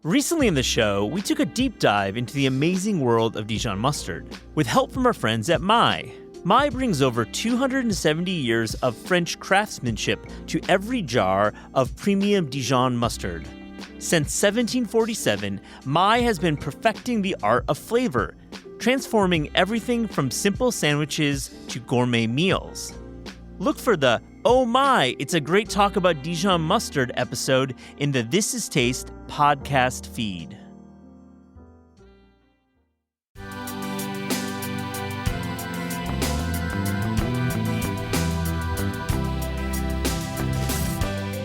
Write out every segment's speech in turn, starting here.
Recently in the show, we took a deep dive into the amazing world of Dijon mustard with help from our friends at My. My brings over 270 years of French craftsmanship to every jar of premium Dijon mustard. Since 1747, My has been perfecting the art of flavor, transforming everything from simple sandwiches to gourmet meals. Look for the "Oh My, It's a Great Talk About Dijon Mustard" episode in the This Is Taste podcast feed.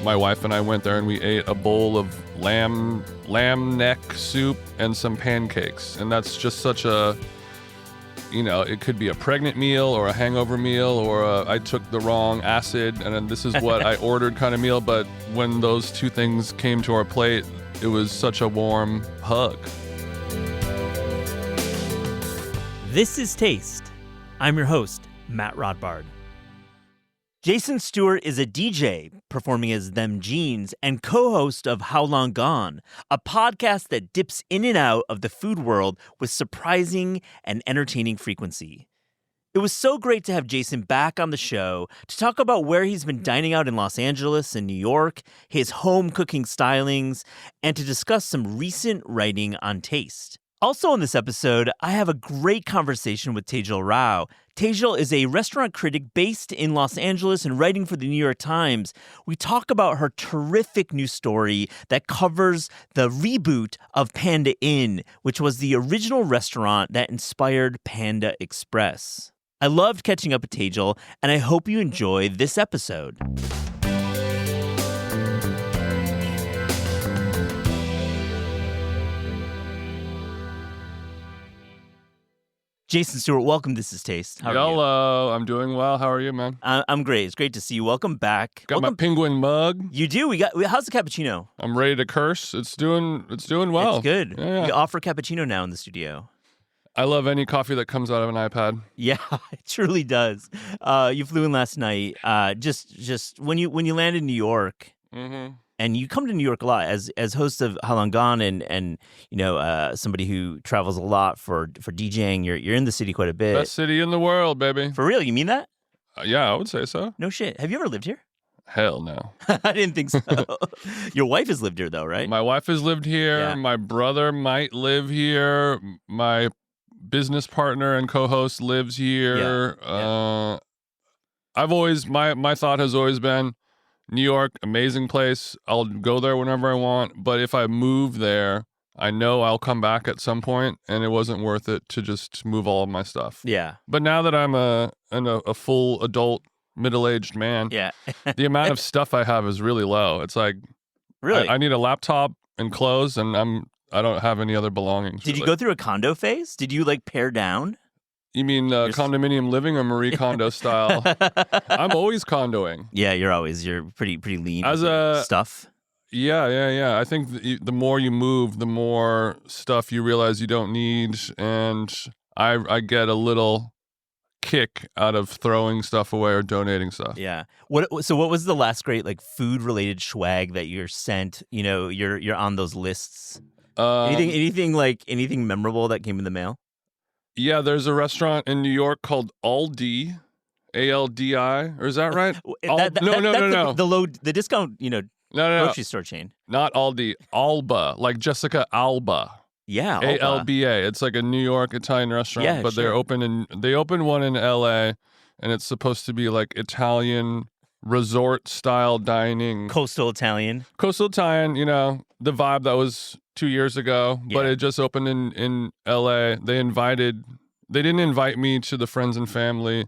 My wife and I went there and we ate a bowl of lamb neck soup and some pancakes. And that's just such a, it could be a pregnant meal or a hangover meal or I took the wrong acid and then this is what I ordered kind of meal. But when those two things came to our plate, it was such a warm hug. This is Taste. I'm your host, Matt Rodbard. Jason Stewart is a DJ performing as Them Jeans and co-host of How Long Gone, a podcast that dips in and out of the food world with surprising and entertaining frequency. It was so great to have Jason back on the show to talk about where he's been dining out in Los Angeles and New York, his home cooking stylings, and to discuss some recent writing on taste. Also in this episode, I have a great conversation with Tejal Rao. Tejal is a restaurant critic based in Los Angeles and writing for the New York Times. We talk about her terrific new story that covers the reboot of Panda Inn, which was the original restaurant that inspired Panda Express. I loved catching up with Tejal, and I hope you enjoy this episode. Jason Stewart, welcome. This is Taste. How are you? Hello, I'm doing well. How are you, man? I'm great. It's great to see you. Welcome back. Got my penguin mug. You do. How's the cappuccino? I'm ready to curse. It's doing well. It's good. Yeah. We offer cappuccino now in the studio. I love any coffee that comes out of an iPad. Yeah, it truly does. You flew in last night. Just when you landed in New York. Mm-hmm. And you come to New York a lot as host of How Long Gone and somebody who travels a lot for DJing. You're in the city quite a bit. Best city in the world, baby. For real? You mean that? Yeah, I would say so. No shit. Have you ever lived here? Hell no. I didn't think so. Your wife has lived here though, right? My wife has lived here. Yeah. My brother might live here. My business partner and co-host lives here. Yeah. I've always my thought has always been, New York, amazing place. I'll go there whenever I want. But if I move there, I know I'll come back at some point, and it wasn't worth it to just move all of my stuff. Yeah. But now that I'm a full adult, middle-aged man, Yeah. the amount of stuff I have is really low. It's like, Really? I need a laptop and clothes, and I don't have any other belongings. Did you really. go through a condo phase? Did you pare down? You mean condominium living or Marie Kondo style? I'm always condoing. Yeah, you're pretty lean As with stuff. Yeah. I think the more you move, the more stuff you realize you don't need, and I get a little kick out of throwing stuff away or donating stuff. Yeah. So what was the last great food related swag that you're sent? You're on those lists. Anything memorable that came in the mail? Yeah, there's a restaurant in New York called Aldi, Aldi, or is that right? No. The discount, No. grocery store chain. Not Aldi, Alba, like Jessica Alba. Yeah, Alba. It's like a New York Italian restaurant, Yeah, but sure. they opened one in LA, and it's supposed to be like Italian resort style dining. Coastal Italian, the vibe that was 2 years ago, but Yeah. it just opened in LA. They didn't invite me to the friends and family,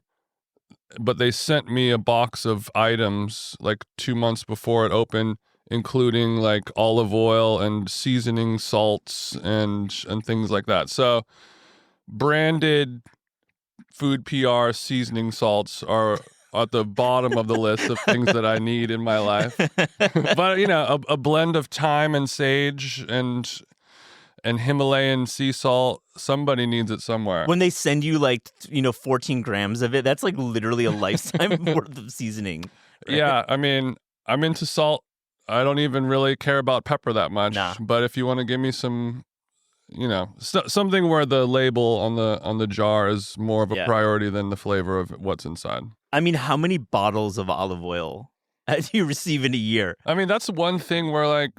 but they sent me a box of items 2 months before it opened, including olive oil and seasoning salts and things like that. So branded food PR seasoning salts are at the bottom of the list of things that I need in my life. But a blend of thyme and sage and Himalayan sea salt, somebody needs it somewhere. When they send you 14 grams of it, that's literally a lifetime worth of seasoning. Right? Yeah, I mean, I'm into salt. I don't even really care about pepper that much. Nah. But if you want to give me some, something where the label on the jar is more of a priority than the flavor of what's inside. I mean, how many bottles of olive oil do you receive in a year? I mean, that's one thing where like,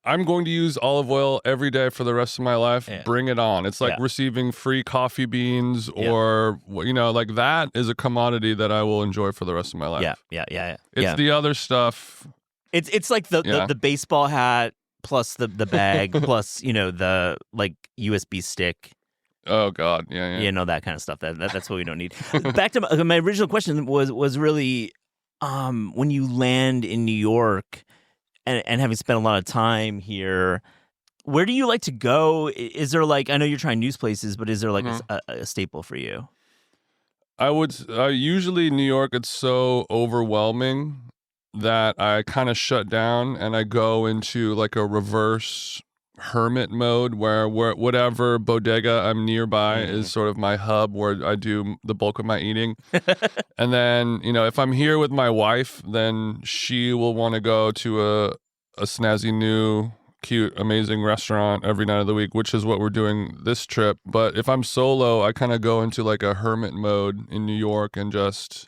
I'm going to use olive oil every day for the rest of my life. Yeah. Bring it on. It's like receiving free coffee beans or, like that is a commodity that I will enjoy for the rest of my life. Yeah. It's the other stuff. It's like the baseball hat plus the bag plus, the like USB stick. Oh God, yeah. That kind of stuff. That's what we don't need. Back to my original question was really when you land in New York and having spent a lot of time here, where do you like to go? Is there like, I know you're trying new places, but is there like a staple for you? I would usually New York. It's so overwhelming that I kind of shut down and I go into like a reverse hermit mode where whatever bodega I'm nearby is sort of my hub where I do the bulk of my eating. And then, if I'm here with my wife, then she will want to go to a snazzy new cute amazing restaurant every night of the week, which is what we're doing this trip. But if I'm solo, I kind of go into like a hermit mode in New York and just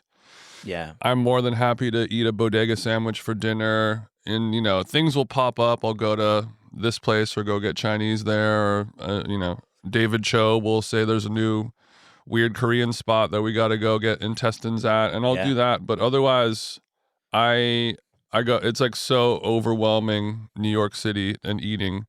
I'm more than happy to eat a bodega sandwich for dinner. And things will pop up. I'll go to this place or go get Chinese there, or David Cho will say there's a new weird Korean spot that we got to go get intestines at, and I'll do that. But otherwise, I go. It's like so overwhelming New York City and eating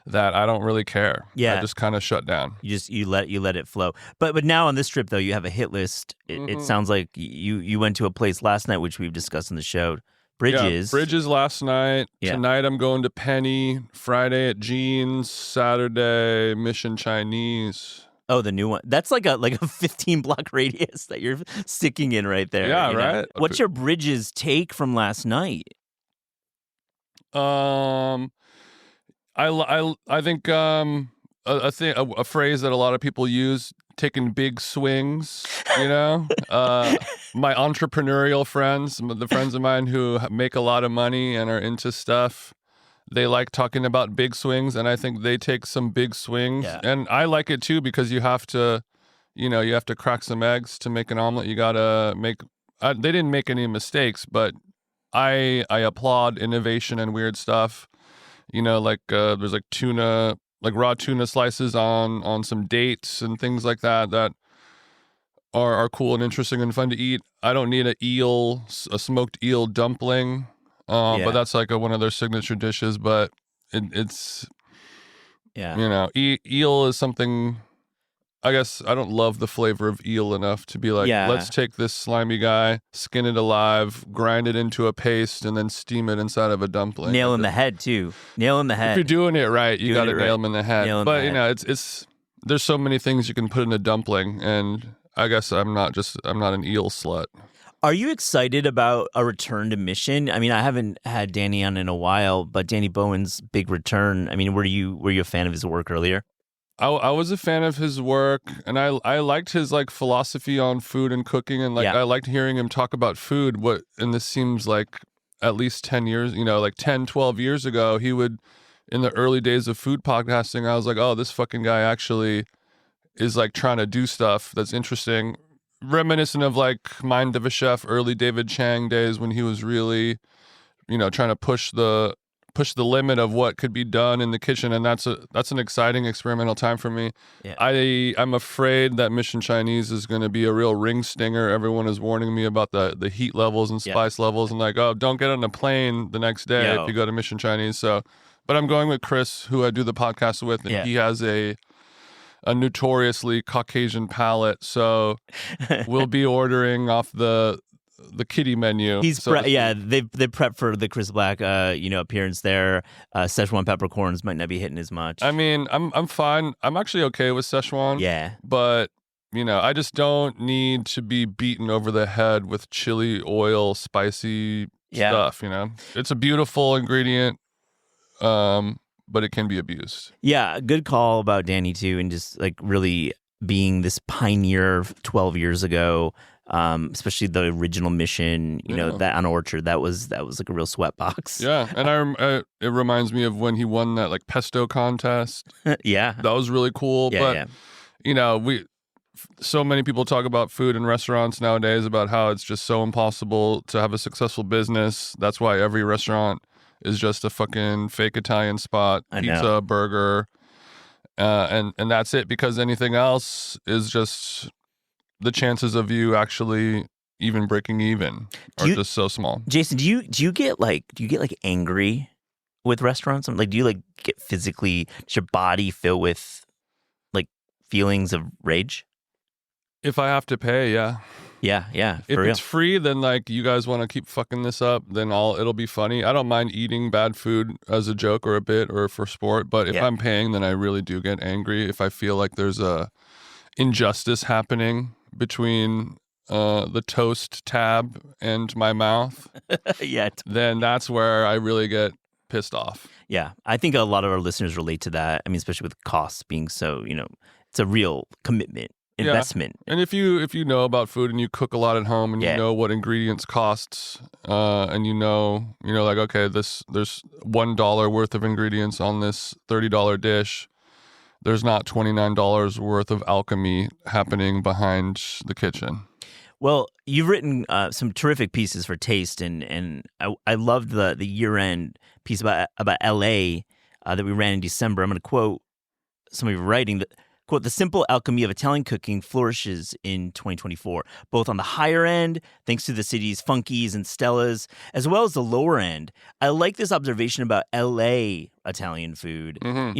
that I don't really care. I just kind of shut down. You let it flow. But now on this trip though, you have a hit list. It sounds like you went to a place last night, which we've discussed in the show. Bridges. Yeah, Bridges last night. Yeah. Tonight I'm going to Penny. Friday at Jeans. Saturday, Mission Chinese. Oh, the new one. That's like a 15-block radius that you're sticking in right there. Yeah, right. What's your Bridges take from last night? I think a phrase that a lot of people use, taking big swings, my entrepreneurial friends, the friends of mine who make a lot of money and are into stuff, they like talking about big swings, and I think they take some big swings. And I like it too, because you have to crack some eggs to make an omelet. You gotta make they didn't make any mistakes, but I applaud innovation and weird stuff. There's like tuna, like raw tuna slices on some dates and things like that are cool and interesting and fun to eat. I don't need a smoked eel dumpling, but that's like one of their signature dishes. But it's eel is something. I guess I don't love the flavor of eel enough to be like, let's take this slimy guy, skin it alive, grind it into a paste, and then steam it inside of a dumpling. Nail in the head too. Nail in the head. If you're doing it right, you got to nail them in the head. But it's there's so many things you can put in a dumpling, and I guess I'm not an eel slut. Are you excited about a return to Mission? I mean, I haven't had Danny on in a while, but Danny Bowen's big return. I mean, were you a fan of his work earlier? I was a fan of his work, and I liked his like philosophy on food and cooking, and I liked hearing him talk about food. And this seems like at least 10 years, like 10, 12 years ago, he would, in the early days of food podcasting, I was like, oh, this fucking guy actually is like trying to do stuff that's interesting, reminiscent of like Mind of a Chef, early David Chang days when he was really, trying to push the limit of what could be done in the kitchen, and that's an exciting experimental time for me. I'm afraid that Mission Chinese is going to be a real ring stinger. Everyone is warning me about the heat levels and spice levels, and like, oh, don't get on a plane the next day if you go to Mission Chinese. So, but I'm going with Chris, who I do the podcast with, and he has a notoriously Caucasian palate, so we'll be ordering off the kiddie menu. They prep for the Chris Black appearance there. Szechuan peppercorns might not be hitting as much. I mean, I'm fine. I'm actually okay with Szechuan. Yeah. But I just don't need to be beaten over the head with chili oil, spicy stuff. It's a beautiful ingredient, but it can be abused. Yeah, good call about Danny too, and just like really being this pioneer 12 years ago. especially the original Mission. You know, that on Orchard, that was like a real sweatbox. Yeah, and it reminds me of when he won that like pesto contest. Yeah, that was really cool. But you know, so many people talk about food in restaurants nowadays about how it's just so impossible to have a successful business. That's why every restaurant is just a fucking fake Italian spot, pizza, burger, and that's it, because anything else is just the chances of you actually even breaking even are just so small. Jason, do you get like angry with restaurants? Like, do you like get physically, does your body fill with like feelings of rage? If I have to pay, yeah. Yeah. If it's free, then like you guys want to keep fucking this up, then it'll be funny. I don't mind eating bad food as a joke or a bit or for sport, but if I'm paying, then I really do get angry. If I feel like there's a injustice happening between the toast tab and my mouth, then that's where I really get pissed off. Yeah, I think a lot of our listeners relate to that. I mean, especially with costs being so, it's a real commitment. Investment. And if you know about food and you cook a lot at home and you know what ingredients costs, and you know like, okay, there's $1 worth of ingredients on this $30 dish. There's not $29 worth of alchemy happening behind the kitchen. Well, you've written some terrific pieces for Taste, and I loved the year-end piece about LA that we ran in December. I'm going to quote some of your writing that, quote, "The simple alchemy of Italian cooking flourishes in 2024, both on the higher end, thanks to the city's Funkies and Stellas, as well as the lower end." I like this observation about LA Italian food. Mm-hmm.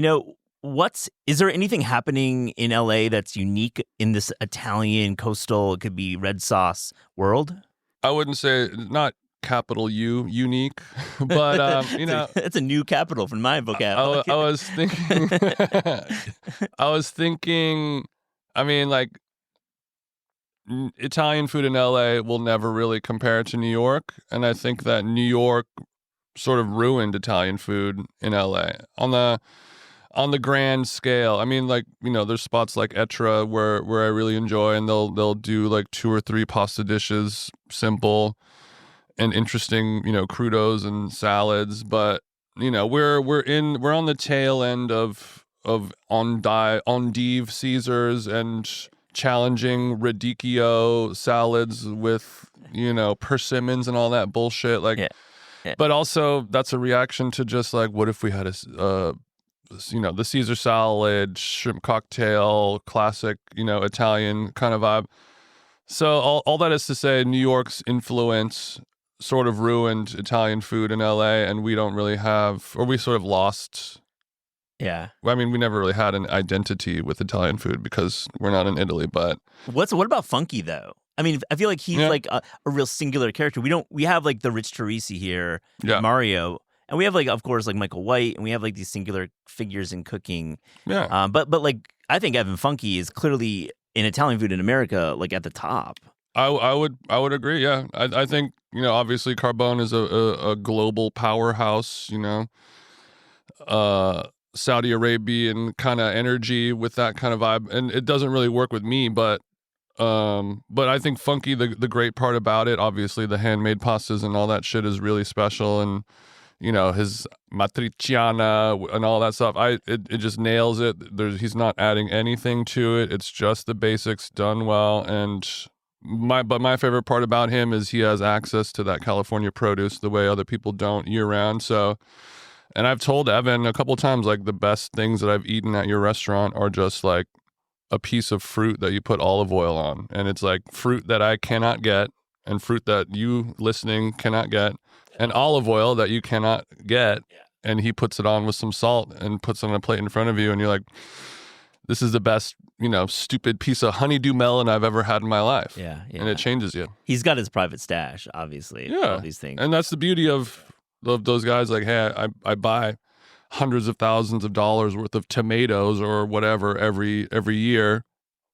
Is there anything happening in LA that's unique in this Italian coastal, it could be red sauce world? I wouldn't say, not capital U, unique, but it's a new capital from my vocab. I was thinking, I mean, like, Italian food in LA will never really compare to New York, and I think that New York sort of ruined Italian food in LA on the grand scale. I mean, like, there's spots like Etra where I really enjoy, and they'll do like 2 or 3 pasta dishes, simple and interesting, crudos and salads. But we're on the tail end of endive Caesars and challenging radicchio salads with persimmons and all that bullshit. Like, but also that's a reaction to just like, what if we had the Caesar salad, shrimp cocktail, classic, Italian kind of vibe. So all that is to say, New York's influence sort of ruined Italian food in LA, and we don't really have, or we sort of lost. Yeah. I mean, we never really had an identity with Italian food because we're not in Italy, but. What about Funky though? I mean, I feel like he's like a real singular character. We have like the Rich Teresi here, Mario. And we have like, of course, like Michael White, and we have like these singular figures in cooking. Yeah. But like, I think Evan Funky is clearly in Italian food in America, like at the top. I would agree. Yeah. I think, obviously Carbone is a global powerhouse, Saudi Arabian kind of energy with that kind of vibe. And it doesn't really work with me, but I think Funky, the great part about it, obviously the handmade pastas and all that shit is really special. And, his matriciana and all that stuff. It just nails it. He's not adding anything to it. It's just the basics done well. And my favorite part about him is he has access to that California produce the way other people don't year round. So, and I've told Evan a couple times, like, the best things that I've eaten at your restaurant are just like a piece of fruit that you put olive oil on. And it's like fruit that I cannot get, and fruit that you listening cannot get, and olive oil that you cannot get, and he puts it on with some salt and puts it on a plate in front of you, and you're like, this is the best, stupid piece of honeydew melon I've ever had in my life. Yeah. And it changes you. He's got his private stash, obviously. Yeah. All these things. And that's the beauty of those guys. Like, hey, I buy hundreds of thousands of dollars worth of tomatoes or whatever every year.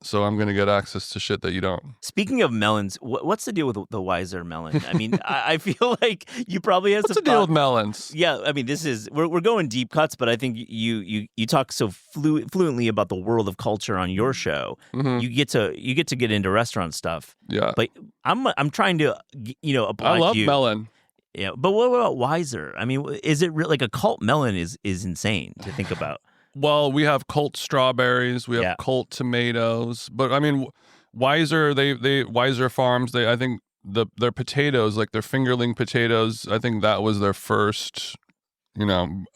so I'm going to get access to shit that you don't. Speaking of melons, what's the deal with the Weiser melon? I mean, I feel like you probably have What's the deal with melons? Yeah, I mean, we're going deep cuts, but I think you talk so fluently about the world of culture on your show. Mm-hmm. You get to get into restaurant stuff. Yeah, but I'm trying to applaud I love you. melon. Yeah, but what about Weiser? I mean, is it like a cult melon is insane to think about? Well, we have cult strawberries, we have cult tomatoes, but I mean, Weiser, they Weiser Farms, I think their potatoes, like their fingerling potatoes, I think that was their first,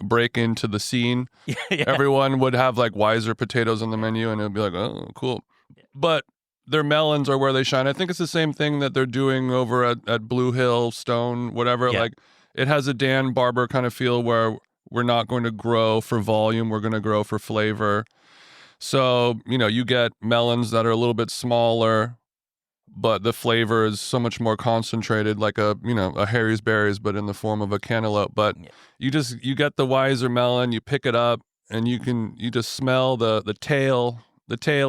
break into the scene. Yeah. Everyone would have like Weiser potatoes on the menu, and it would be like, oh, cool. But their melons are where they shine. I think it's the same thing that they're doing over at Blue Hill, Stone, whatever. Yeah. Like, it has a Dan Barber kind of feel where we're not going to grow for volume. We're going to grow for flavor. So, you get melons that are a little bit smaller, but the flavor is so much more concentrated, like a Harry's Berries, but in the form of a cantaloupe. But you get the Weiser melon, you pick it up, and you just smell the tail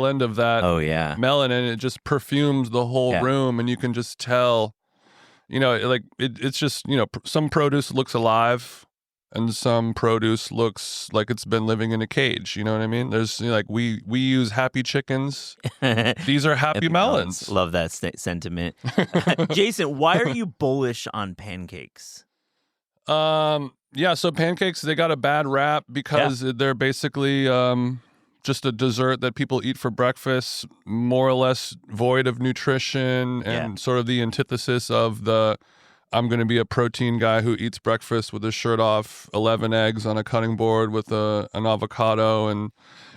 end of that melon, and it just perfumes the whole room, and you can just tell, it's just, some produce looks alive, and some produce looks like it's been living in a cage. You know what I mean? There's we use happy chickens. These are happy melons. Love that sentiment. Jason, why are you bullish on pancakes? Yeah, so pancakes, they got a bad rap because they're basically just a dessert that people eat for breakfast, more or less void of nutrition, and sort of the antithesis of the I'm going to be a protein guy who eats breakfast with his shirt off, 11 eggs on a cutting board with an avocado and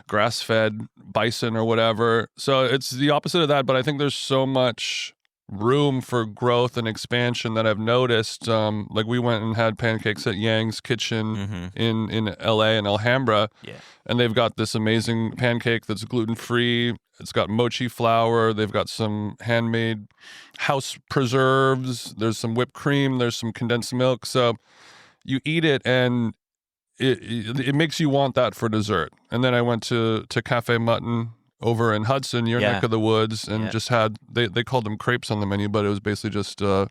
grass-fed bison or whatever. So it's the opposite of that, but I think there's so much room for growth and expansion that I've noticed. Like, we went and had pancakes at Yang's Kitchen in LA and Alhambra, and they've got this amazing pancake that's gluten-free. It's got mochi flour. They've got some handmade house preserves. There's some whipped cream. There's some condensed milk. So you eat it, and it makes you want that for dessert. And then I went to Cafe Mutton over in Hudson, your neck of the woods, and just had, they called them crepes on the menu, but it was basically just a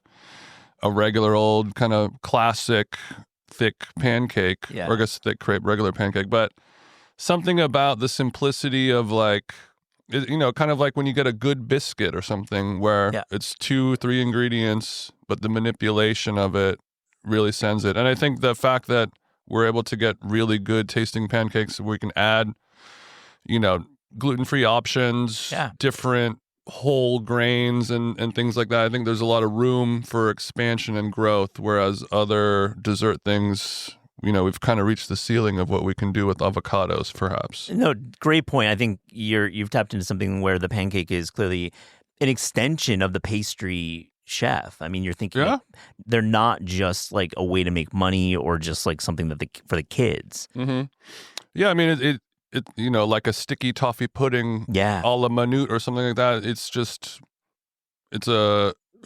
regular old kind of classic thick pancake, or I guess thick crepe, regular pancake. But something about the simplicity of kind of like when you get a good biscuit or something where it's 2-3 ingredients, but the manipulation of it really sends it. And I think the fact that we're able to get really good tasting pancakes, we can add, gluten-free options, different whole grains and things like that. I think there's a lot of room for expansion and growth, whereas other dessert things, we've kind of reached the ceiling of what we can do with avocados, perhaps. No, great point. I think you've tapped into something where the pancake is clearly an extension of the pastry chef. I mean, you're thinking they're not just like a way to make money or just like something for the kids. Mm-hmm. Yeah, I mean, it like a sticky toffee pudding a la minute or something like that. It's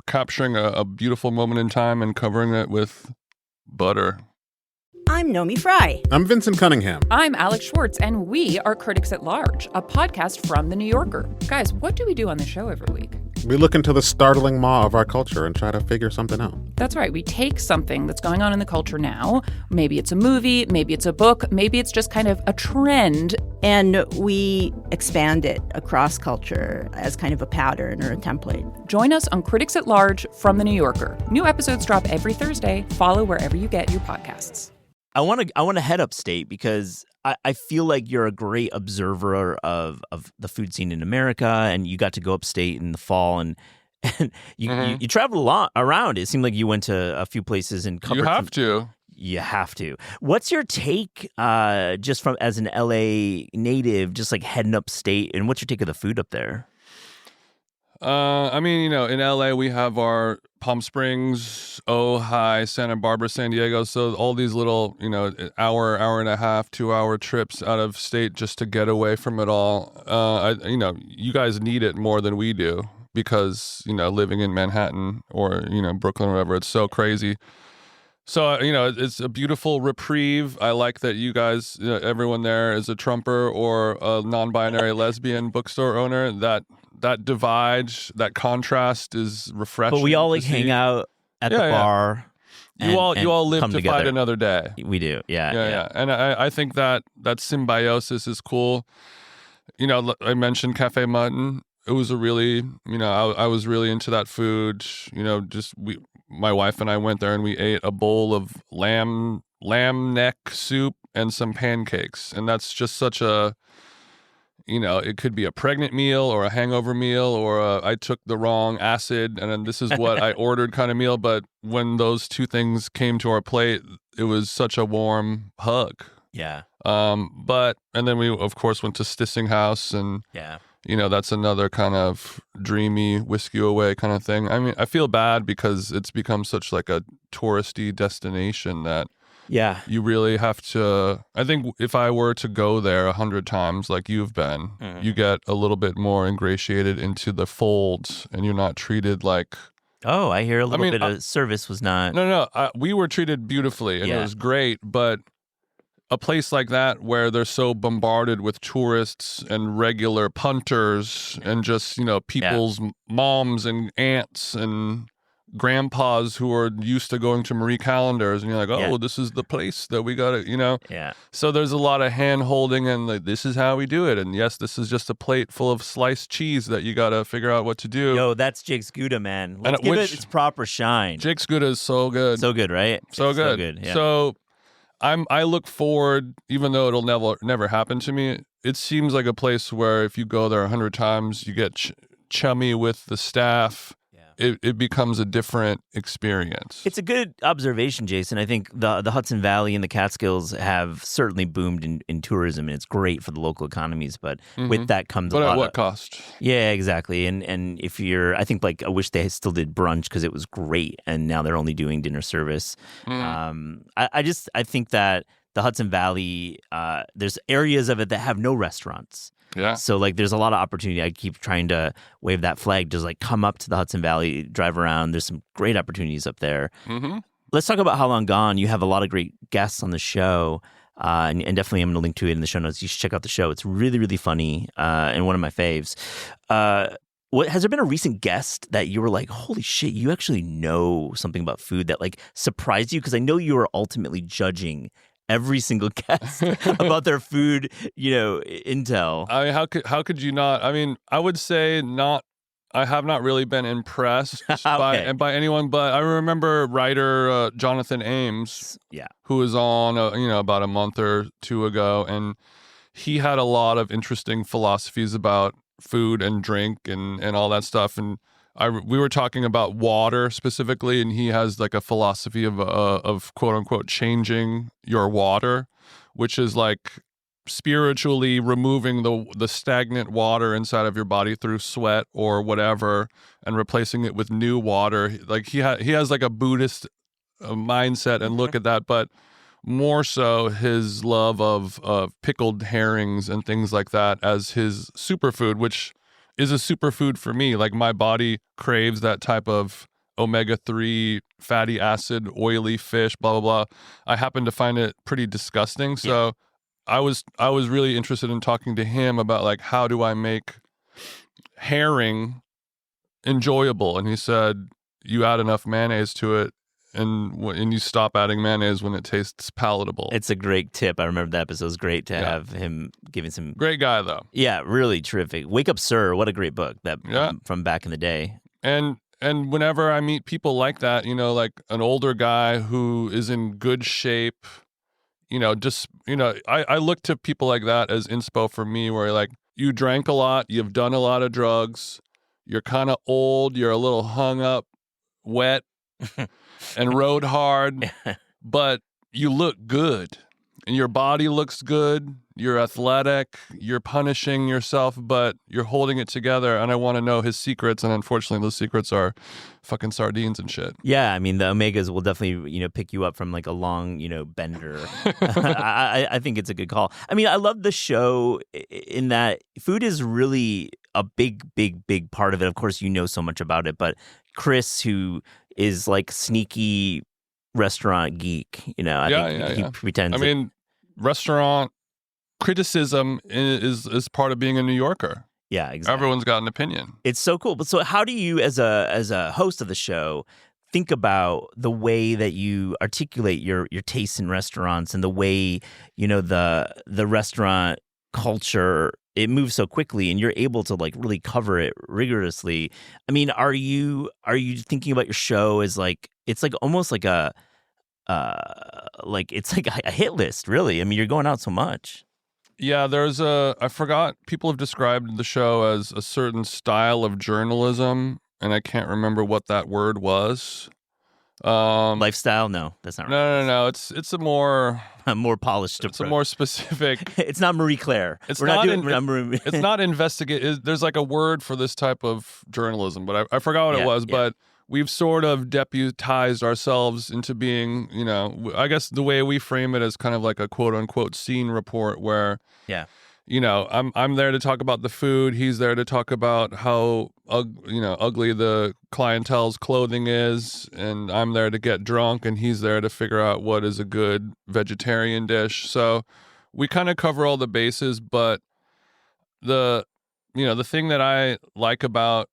capturing a beautiful moment in time and covering it with butter. I'm Nomi Fry. I'm Vincent Cunningham. I'm Alex Schwartz, and we are Critics at Large, a podcast from The New Yorker. Guys, what do we do on the show every week? We look into the startling maw of our culture and try to figure something out. That's right. We take something that's going on in the culture now. Maybe it's a movie, maybe it's a book, maybe it's just kind of a trend. And we expand it across culture as kind of a pattern or a template. Join us on Critics at Large from The New Yorker. New episodes drop every Thursday. Follow wherever you get your podcasts. I want to head upstate because I feel like you're a great observer of the food scene in America, and you got to go upstate in the fall, and you traveled a lot around. It seemed like you went to a few places and covered. You have to. What's your take, just from as an LA native, just like heading upstate, and what's your take of the food up there? I mean, in LA we have our Palm Springs, Ojai, Santa Barbara, San Diego. So all these little, hour and a half, 2-hour trips out of state just to get away from it all. You guys need it more than we do because, living in Manhattan or, Brooklyn or whatever, it's so crazy. So, it's a beautiful reprieve. I like that you guys, everyone there is a Trumper or a non-binary lesbian bookstore owner. That divide, that contrast is refreshing. But we all to like see. hang out at the Yeah, yeah. bar. You all live come to together. fight another day. We do. Yeah. And I think that symbiosis is cool. I mentioned Cafe Mutton. It was a really, I was really into that food. My wife and I went there and we ate a bowl of lamb neck soup and some pancakes. And that's just such a, it could be a pregnant meal or a hangover meal or I took the wrong acid and then this is what I ordered kind of meal. But when those two things came to our plate, it was such a warm hug. Yeah. And then we, of course, went to Stissing House and, Yeah. that's another kind of dreamy whiskey away kind of thing. I mean, I feel bad because it's become such like a touristy destination that Yeah. you really have to, I think if I were to go there 100 times like you've been, you get a little bit more ingratiated into the fold and you're not treated like, Oh, I hear a little bit of service was not. No, we were treated beautifully and it was great, but a place like that where they're so bombarded with tourists and regular punters and just, people's moms and aunts and grandpas who are used to going to Marie Callender's and you're like, this is the place that we got to, Yeah. So there's a lot of hand holding and like, this is how we do it. And yes, this is just a plate full of sliced cheese that you got to figure out what to do. Yo, that's Jake's Gouda, man. Let's give it its proper shine. Jake's Gouda is so good. So good, right? So good. So good, yeah. So I look forward, even though it'll never happen to me. It seems like a place where if you go there 100 times, you get chummy with the staff. It becomes a different experience. It's a good observation, Jason. I think the Hudson Valley and the Catskills have certainly boomed in tourism, and it's great for the local economies. But with that comes a lot. But at what cost? Yeah, exactly. And if I think I wish they still did brunch because it was great, and now they're only doing dinner service. I think that the Hudson Valley, there's areas of it that have no restaurants. Yeah. So there's a lot of opportunity. I keep trying to wave that flag, just come up to the Hudson Valley, drive around. There's some great opportunities up there. Mm-hmm. Let's talk about How Long Gone. You have a lot of great guests on the show. And definitely I'm going to link to it in the show notes. You should check out the show. It's really, really funny and one of my faves. Has there been a recent guest that you were like, holy shit, you actually know something about food that surprised you? Because I know you are ultimately judging every single guest about their food, intel. I mean, how could you not? I mean, I would say not. I have not really been impressed by anyone, but I remember writer Jonathan Ames, who was on about a month or two ago, and he had a lot of interesting philosophies about food and drink and all that stuff, and we were talking about water specifically, and he has a philosophy of quote unquote changing your water, which is spiritually removing the stagnant water inside of your body through sweat or whatever, and replacing it with new water. He has a Buddhist mindset and look at that, but more so his love of pickled herrings and things like that as his superfood, which is a superfood for me. My body craves that type of omega-3 fatty acid, oily fish, blah, blah, blah. I happen to find it pretty disgusting. So I was really interested in talking to him about how do I make herring enjoyable? And he said, you add enough mayonnaise to it and you stop adding mayonnaise when it tastes palatable. It's a great tip. I remember that episode. It was great to have him giving some... Great guy, though. Yeah, really terrific. Wake Up, Sir. What a great book from back in the day. And whenever I meet people like that, an older guy who is in good shape, I look to people like that as inspo for me, where you drank a lot, you've done a lot of drugs, you're kind of old, you're a little hung up, wet, and rode hard, but you look good and your body looks good. You're athletic, you're punishing yourself, but you're holding it together. And I want to know his secrets. And unfortunately, those secrets are fucking sardines and shit. Yeah, I mean, the omegas will definitely, pick you up from a long, bender. I think it's a good call. I mean, I love the show in that food is really a big, big, big part of it. Of course, you know so much about it, but Chris, who is sneaky restaurant geek. You know, I think he pretends. I mean, restaurant criticism is part of being a New Yorker. Yeah, exactly. Everyone's got an opinion. It's so cool. But so how do you, as a host of the show, think about the way that you articulate your tastes in restaurants and the way, you know, the restaurant culture, it moves so quickly and you're able to like really cover it rigorously. I mean, are you thinking about your show as like, it's like almost like it's like a hit list, really? I mean, you're going out so much. Yeah, I forgot, people have described the show as a certain style of journalism, and I can't remember what that word was. Lifestyle? No, that's not right. No. It's a more polished approach. It's a more specific. It's not Marie Claire. It's not investigate. There's like a word for this type of journalism, but I forgot what it was. But we've sort of deputized ourselves into being, you know, I guess the way we frame it as kind of like a quote unquote scene report where, you know, I'm there to talk about the food. He's there to talk about how, ugly the clientele's clothing is. And I'm there to get drunk and he's there to figure out what is a good vegetarian dish. So we kind of cover all the bases, but the thing that I like about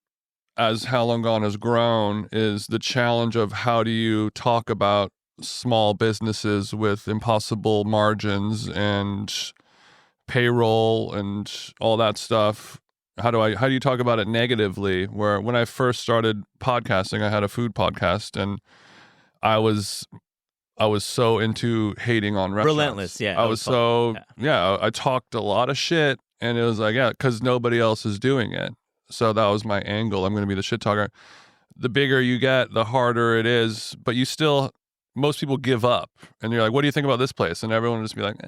as How Long Gone has grown is the challenge of how do you talk about small businesses with impossible margins and payroll and all that stuff. How do you talk about it negatively? Where when I first started podcasting, I had a food podcast and I was so into hating on restaurants. Relentless, yeah. I talked a lot of shit and it was like, because nobody else is doing it. So that was my angle. I'm going to be the shit talker. The bigger you get, the harder it is. But most people give up. And you're like, what do you think about this place? And everyone will just be like,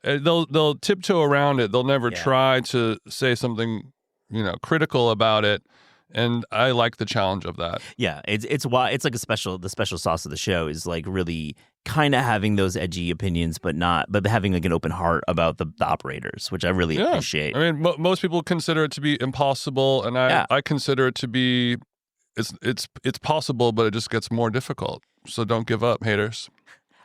They'll tiptoe around it. They'll never try to say something, critical about it. And I like the challenge of that. Yeah, it's why it's like the special sauce of the show is like really kind of having those edgy opinions, but having like an open heart about the operators, which I really appreciate. I mean, most people consider it to be impossible, and I consider it to be it's possible, but it just gets more difficult. So don't give up, haters.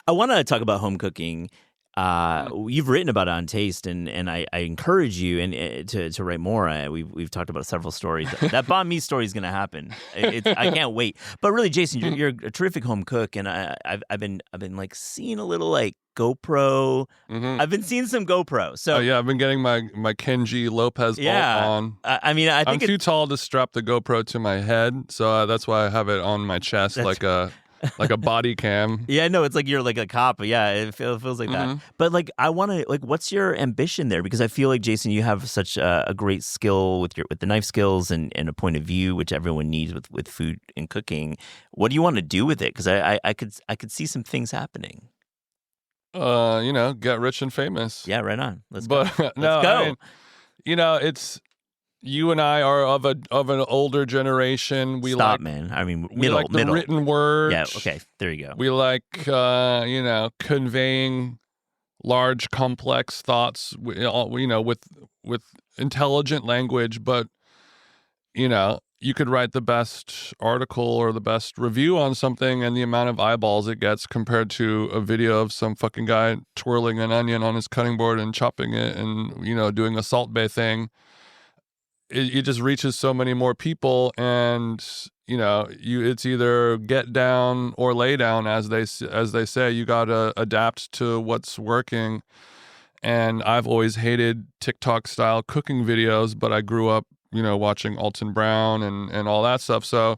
I want to talk about home cooking. You've written about it on Taste, and I encourage you to write more. We've talked about several stories. That banh mi story is going to happen. I can't wait. But really, Jason, you're a terrific home cook, and I've been like seeing a little like GoPro. Mm-hmm. I've been seeing some GoPro. So I've been getting my Kenji Lopez on. I mean, I think I'm too tall to strap the GoPro to my head, so that's why I have it on my chest like a body cam. Yeah, no, it's like you're like a cop. Yeah, it feels like that. But like, I want to what's your ambition there? Because I feel like, Jason, you have such a great skill with the knife skills and a point of view, which everyone needs with food and cooking. What do you want to do with it? Because I could see some things happening. Get rich and famous. Yeah, right on. Let's go. Let's go. I mean, it's. You and I are of an older generation. We man. I mean, middle. Written word. Yeah. Okay. There you go. We like, conveying large, complex thoughts. With intelligent language. But you could write the best article or the best review on something, and the amount of eyeballs it gets compared to a video of some fucking guy twirling an onion on his cutting board and chopping it, and doing a Salt Bae thing. It just reaches so many more people, and it's either get down or lay down, as they say. You gotta adapt to what's working. And I've always hated TikTok style cooking videos, but I grew up watching Alton Brown and all that stuff. So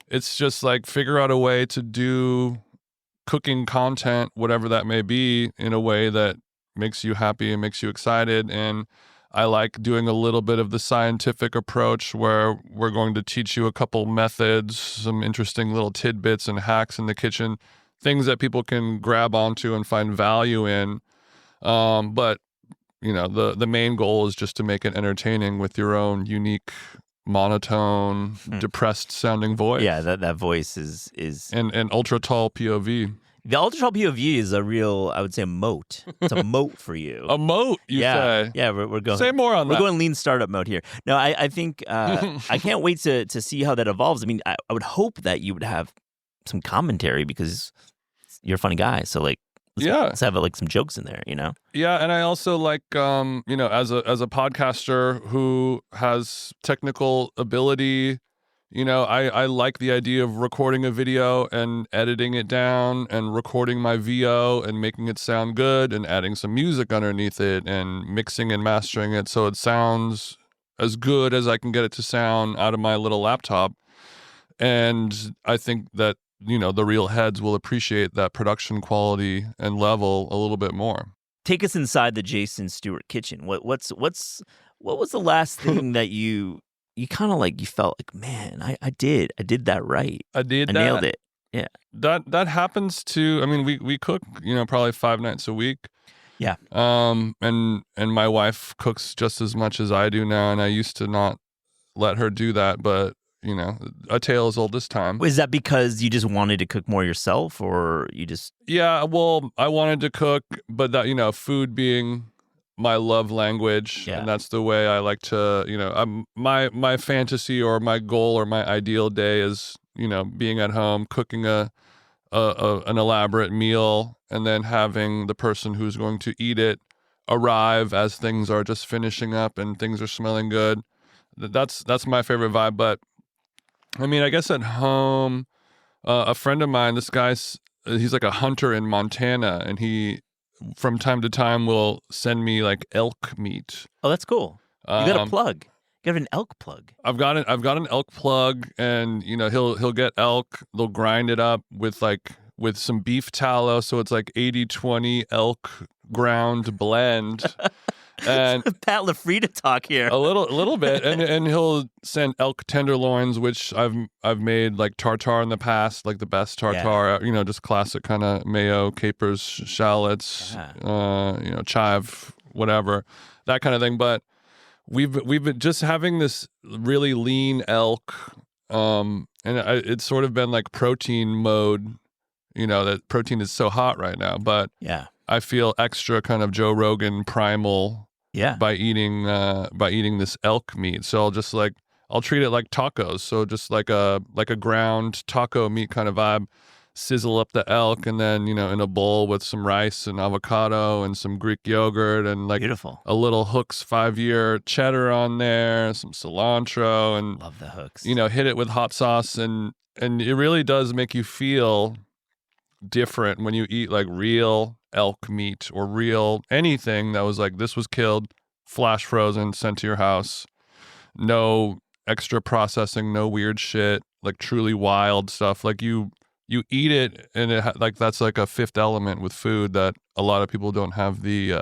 it's just like figure out a way to do cooking content, whatever that may be, in a way that makes you happy and makes you excited. And I like doing a little bit of the scientific approach where we're going to teach you a couple methods, some interesting little tidbits and hacks in the kitchen, things that people can grab onto and find value in. But, the main goal is just to make it entertaining with your own unique, monotone, depressed sounding voice. Yeah, that voice is... And ultra tall POV. The ultra tall POV is a real, I would say, a moat. It's a moat for you. A moat, you say? Yeah, we're going. Say more on that. We're going lean startup mode here. No, I think I can't wait to see how that evolves. I mean, I would hope that you would have some commentary because you're a funny guy. So like, let's have like some jokes in there, you know? Yeah, and I also like, as a podcaster who has technical ability, I like the idea of recording a video and editing it down and recording my VO and making it sound good and adding some music underneath it and mixing and mastering it so it sounds as good as I can get it to sound out of my little laptop. And I think that the real heads will appreciate that production quality and level a little bit more. Take us inside the Jason Stewart kitchen. What was the last thing that you kind of like, you felt like, man, I did that right. I nailed it. Yeah. That happens to, I mean, we cook, probably 5 nights a week. Yeah. And my wife cooks just as much as I do now, and I used to not let her do that, but a tale as old as time. Is that because you just wanted to cook more yourself, or you just... Yeah, well, I wanted to cook, but that, food being my love language, and that's the way I like to, my fantasy or my goal or my ideal day is, being at home, cooking an elaborate meal, and then having the person who's going to eat it arrive as things are just finishing up and things are smelling good. That's my favorite vibe, but I mean, I guess at home, a friend of mine, he's like a hunter in Montana, and he, from time to time, will send me like elk meat. Oh, that's cool. You got a plug. You have an elk plug. I've got an elk plug, and he'll get elk. They'll grind it up with some beef tallow, so it's like 80-20 elk ground blend. And Pat LaFrida talk here. A little bit, and he'll send elk tenderloins, which I've made like tartare in the past, like the best tartare, just classic kind of mayo, capers, shallots, chive, whatever, that kind of thing. But we've been just having this really lean elk, and it's sort of been like protein mode. That protein is so hot right now, but I feel extra kind of Joe Rogan primal by eating this elk meat. So I'll treat it like tacos. So just like a ground taco meat kind of vibe, sizzle up the elk, and then, in a bowl with some rice and avocado and some Greek yogurt and beautiful, a little Hooks 5-year cheddar on there, some cilantro, and love the Hooks. Hit it with hot sauce, and it really does make you feel different when you eat like real elk meat or real anything that was like, this was killed, flash frozen, sent to your house, no extra processing, no weird shit, like truly wild stuff. Like you eat it, and that's like a fifth element with food that a lot of people don't have the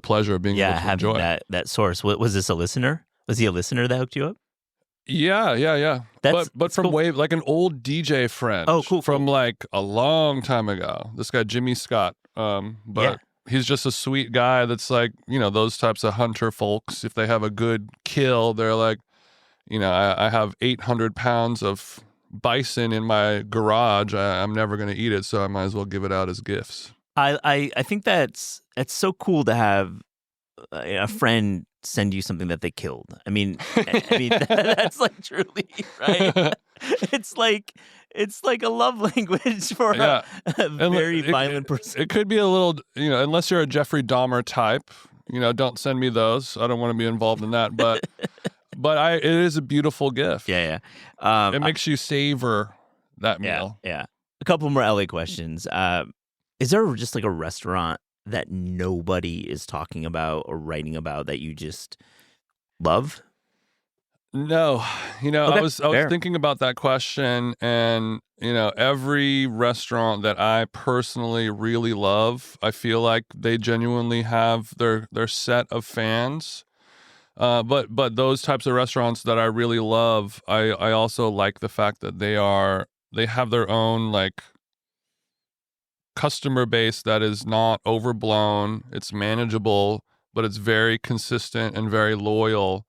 pleasure of being able to enjoy. that source. Was this a listener? Was he a listener that hooked you up? Yeah. But from cool. way, like an old DJ friend. Oh, cool. From like a long time ago. This guy, Jimmy Scott. But he's just a sweet guy that's like, those types of hunter folks, if they have a good kill, they're like, I have 800 pounds of bison in my garage. I'm never going to eat it, so I might as well give it out as gifts. I think it's so cool to have a friend send you something that they killed. I mean, that's like truly right. It's like a love language for a very violent person. It could be a little, unless you're a Jeffrey Dahmer type, don't send me those. I don't want to be involved in that. But it is a beautiful gift. Yeah. It makes you savor that meal. Yeah. A couple more LA questions. Is there just like a restaurant that nobody is talking about or writing about that you just love? No. Okay, I was thinking about that question, and, every restaurant that I personally really love, I feel like they genuinely have their set of fans. But those types of restaurants that I really love, I also like the fact that they have their own like customer base that is not overblown. It's manageable, but it's very consistent and very loyal.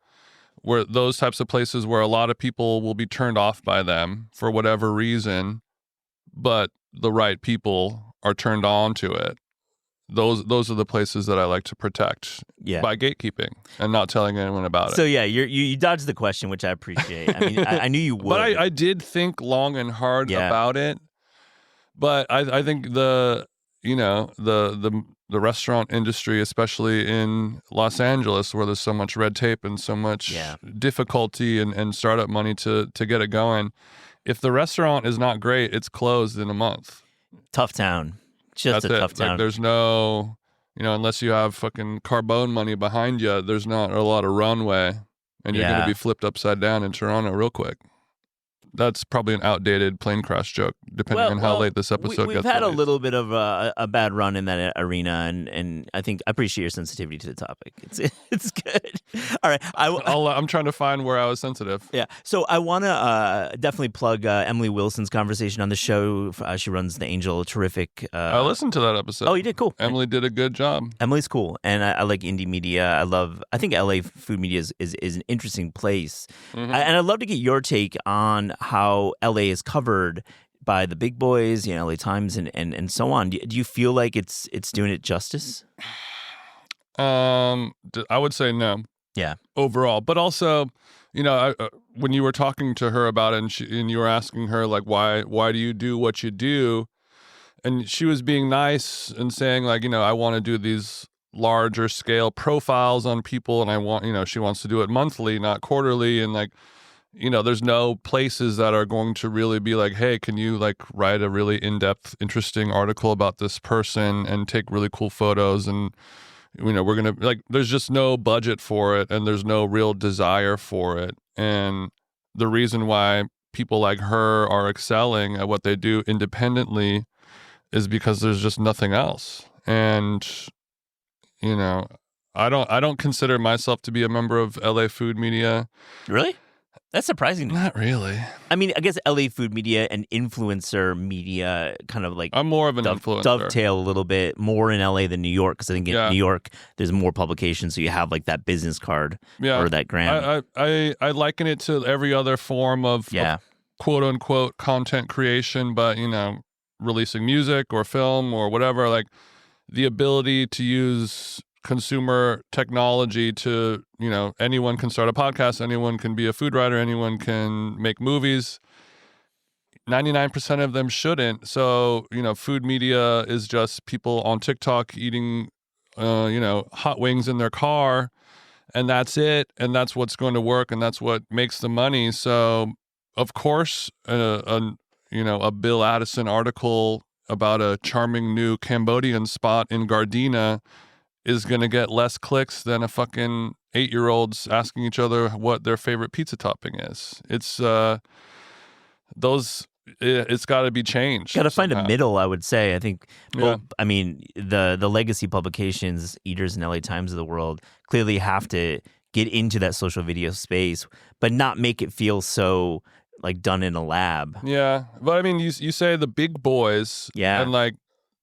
Where those types of places where a lot of people will be turned off by them for whatever reason, but the right people are turned on to it. those are the places that I like to protect by gatekeeping and not telling anyone about it. So yeah, you dodged the question, which I appreciate. I mean, I knew you would. But I did think long and hard about it. But I think the restaurant industry, especially in Los Angeles, where there's so much red tape and so much difficulty and startup money to get it going, if the restaurant is not great, it's closed in a month. Tough town. Just a tough town. Like, there's no, unless you have fucking Carbone money behind you, there's not a lot of runway, and you're going to be flipped upside down in Toronto real quick. That's probably an outdated plane crash joke, depending on how late this episode gets. We've had released. a little bit of a bad run in that arena, and I think I appreciate your sensitivity to the topic. It's good. All right, I'm trying to find where I was sensitive. Yeah, so I want to definitely plug Emily Wilson's conversation on the show. She runs The Angel, terrific. I listened to that episode. Oh, you did? Cool. Emily did a good job. Emily's cool, and I like indie media. I think LA food media is an interesting place, and I'd love to get your take on how LA is covered by the big boys, LA Times and so on. Do you feel like it's doing it justice? I would say no. Yeah. Overall, but also, when you were talking to her about it, and you were asking her like, why do you do what you do, and she was being nice and saying like, I want to do these larger scale profiles on people, and I want, she wants to do it monthly, not quarterly, and like, there's no places that are going to really be like, hey, can you like write a really in-depth, interesting article about this person and take really cool photos, and we're going to like, there's just no budget for it, and there's no real desire for it. And the reason why people like her are excelling at what they do independently is because there's just nothing else. And, I don't consider myself to be a member of LA Food Media. Really? That's surprising. Not really. I mean, I guess LA Food Media and influencer media kind of like I'm more of an influencer. Dovetail a little bit more in LA than New York, because I think in New York there's more publications, so you have like that business card or that grant. I liken it to every other form of quote unquote content creation, but releasing music or film or whatever, like the ability to use consumer technology to, anyone can start a podcast, anyone can be a food writer, anyone can make movies. 99% of them shouldn't. So, food media is just people on TikTok eating, hot wings in their car, and that's it. And that's what's going to work, and that's what makes the money. So, of course, a Bill Addison article about a charming new Cambodian spot in Gardena is going to get less clicks than a fucking 8-year-olds asking each other what their favorite pizza topping is. It's it's got to be changed. Got to find a middle, I would say. I think, I mean, the legacy publications, Eaters and LA Times of the world, clearly have to get into that social video space, but not make it feel so like done in a lab. Yeah, but I mean, you say the big boys, and like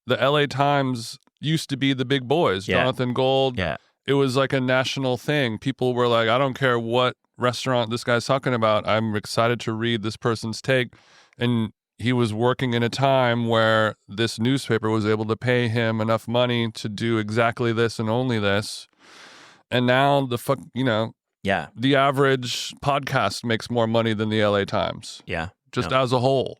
the LA Times used to be the big boys. Jonathan Gold. Yeah. It was like a national thing. People were like, I don't care what restaurant this guy's talking about. I'm excited to read this person's take. And he was working in a time where this newspaper was able to pay him enough money to do exactly this and only this. And now the average podcast makes more money than the LA Times. Yeah. Just as a whole.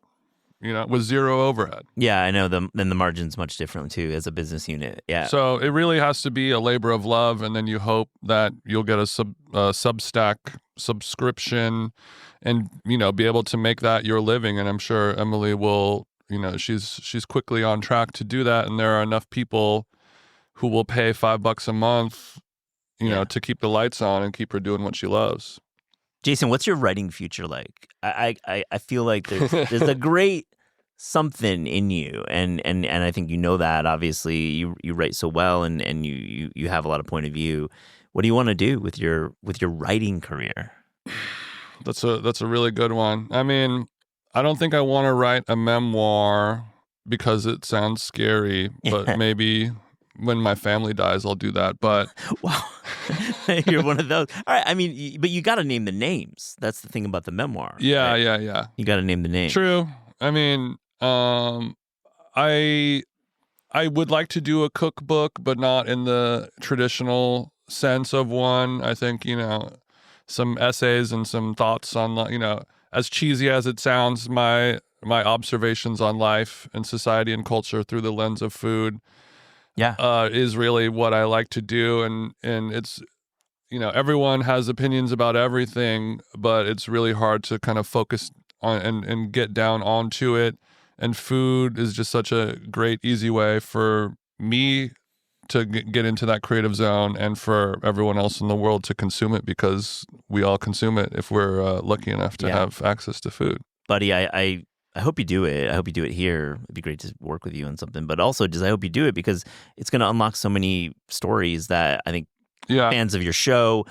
With zero overhead. Yeah, I know. Then the margin's much different too as a business unit. Yeah. So it really has to be a labor of love, and then you hope that you'll get a Substack subscription, and be able to make that your living. And I'm sure Emily will. She's quickly on track to do that, and there are enough people who will pay $5 a month, to keep the lights on and keep her doing what she loves. Jason, what's your writing future like? I feel like there's a great something in you, and I think that. Obviously, you write so well, and you have a lot of point of view. What do you want to do with your writing career? That's a really good one. I mean, I don't think I want to write a memoir because it sounds scary, but maybe when my family dies, I'll do that. But wow. You're one of those. All right. I mean, but you got to name the names. That's the thing about the memoir. Yeah, right? yeah. You got to name the names. True. I mean, I I would like to do a cookbook, but not in the traditional sense of one. I think, some essays and some thoughts on, as cheesy as it sounds, my observations on life and society and culture through the lens of food is really what I like to do. And it's, everyone has opinions about everything, but it's really hard to kind of focus on and get down onto it. And food is just such a great, easy way for me to get into that creative zone and for everyone else in the world to consume it, because we all consume it if we're lucky enough to have access to food. Buddy, I hope you do it. I hope you do it here. It'd be great to work with you on something. But also, I hope you do it because it's going to unlock so many stories that I think fans of your show,